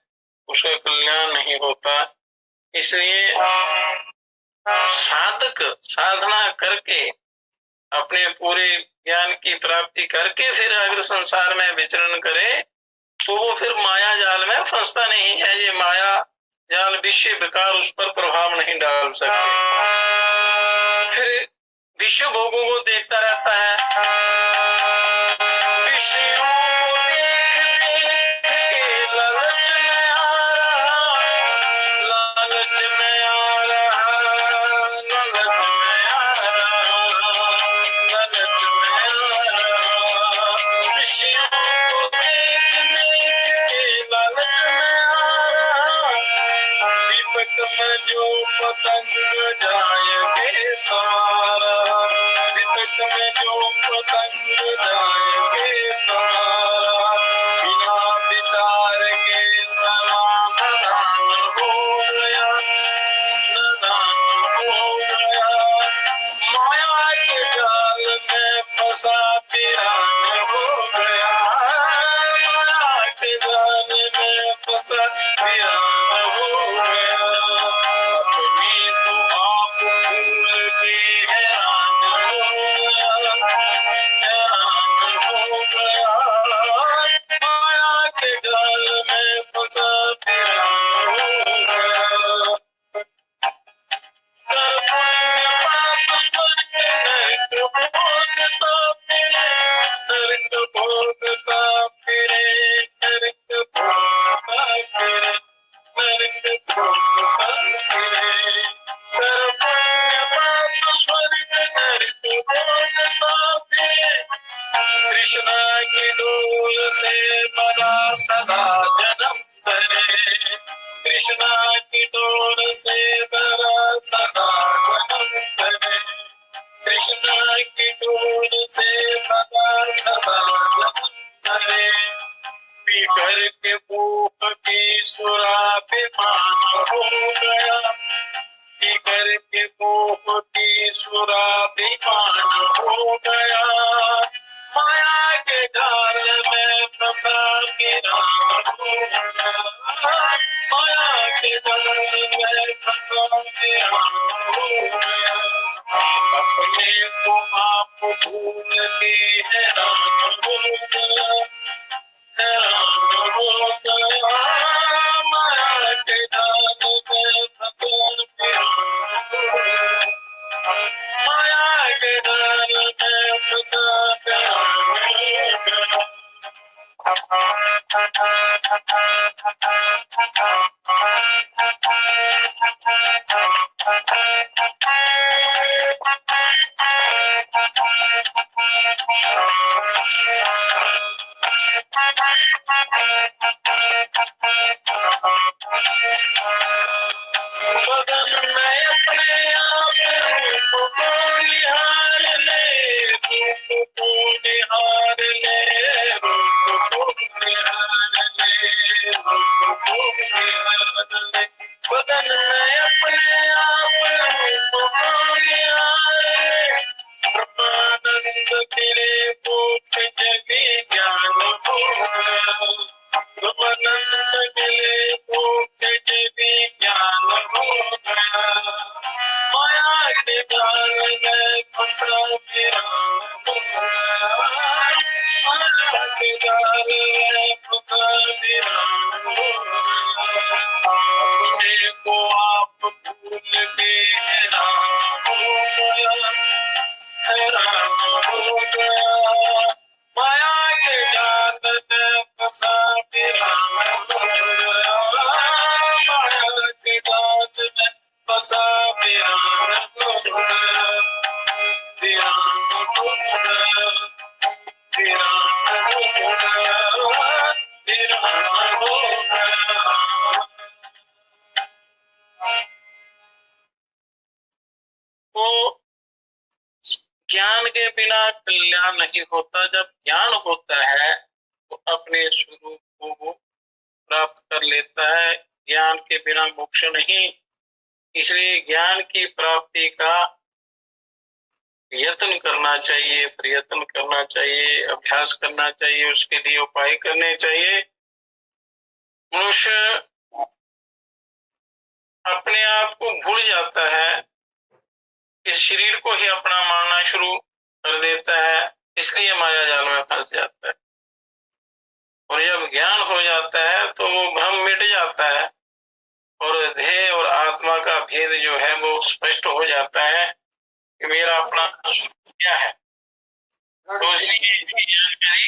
Speaker 1: उसका कल्याण नहीं होता। इसलिए साधक साधना करके अपने पूरे ज्ञान की प्राप्ति करके फिर अगर संसार में विचरण करे तो वो फिर माया जाल में फंसता नहीं है। ये माया जाल विषय विकार उस पर प्रभाव नहीं डाल सकते, फिर विषय भोगों को देखता रहता है, विषयों को देख देख के लालच में आ रहा, लालच में आ रहा, लालच में आ रहा, लालच में आ रहा, विषयों को देख देख के लालच में आ रहा, दीपक में जो पतंग जाएंगे सारा, दीपक में जो पतंग जाएंगे सारा, बिना विचार के सारा नदान हो गया, नदान हो गया, माया के जाल में फंसा वीरान हो गया, माया के जाल में फंसा वीरान हो गया, अपनी तो आप भूल के हैरान हो गया, हैरान हो गया, माया के जाल में फंसा वीरान हो गया। कर पुण्य पाप स्वर्ग नरक भोगता फिरे, नरक भोगता फिरे, नरक भोगता फिरे, सदा जन्म धरे, कृष्णा की डोर से धरा सदा जन्म धरे, कृष्णा की डोर से सदा सदा जन्म धरे, पीकर के भूख की सुराभिमान हो गया, पीकर के भूख की सुराभिमान हो गया, माया के जाल में फंसा वीरान हो गया, माया के जाल में फंसा वीरान हो गया, अपने को आप भूल के हैरान हो गया, हैरान हो गया, माया के जाल में फंसा वीरान हो गया, माया के जाल में फंसा वीरान हो गया। बदन में अपने आप रूप को निहार ले, रूप को निहार ले, रूप को निहार ले, रूप को निहार ले, बदन में अपने आप रूप को निहार ले, ब्रह्मानंद खिले पूछ जगी ज्ञान हो गया, ब्रह्मानंद खिले पूछ जगी ज्ञान हो गया, माया के जाल में फंसा वीरान हो गया, माया के जाल में फंसा वीरान हो गया, अपने को आप भूल के हैरान हो गया, हैरान हो गया, माया के जाल में फंसा वीरान हो गया, माया के जाल में फंसा वीरान हो गया, वीरान हो गया, वीरान हो गया, वीरान हो गया। तो ज्ञान के बिना कल्याण नहीं होता, जब ज्ञान होता है तो अपने स्वरूप को वो प्राप्त कर लेता है, ज्ञान के बिना मोक्ष नहीं, इसलिए ज्ञान की प्राप्ति का यत्न करना चाहिए, प्रयत्न करना चाहिए, अभ्यास करना चाहिए, उसके लिए उपाय करने चाहिए। मनुष्य अपने आप को भूल जाता है, इस शरीर को ही अपना मानना शुरू कर देता है, इसलिए माया जाल में फंस जाता है, और जब ज्ञान हो जाता है तो वो भ्रम मिट जाता है और देह और आत्मा का भेद जो है वो स्पष्ट हो जाता है कि मेरा अपना क्या है। तो इसलिए इसकी जानकारी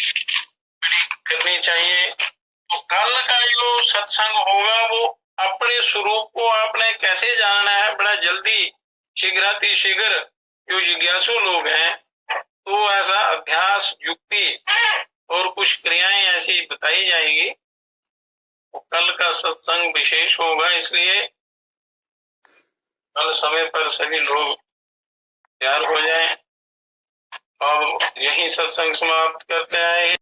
Speaker 1: करनी चाहिए। तो कल का जो सत्संग होगा वो अपने स्वरूप को आपने कैसे जानना है, बड़ा जल्दी शीघ्राति शीघ्र जो जिज्ञासु लोग हैं तो ऐसा अभ्यास, युक्ति और कुछ क्रियाएं ऐसी बताई जाएंगी। तो कल का सत्संग विशेष होगा, इसलिए कल समय पर सभी लोग तैयार हो जाएं। अब यही सत्संग समाप्त करते हैं।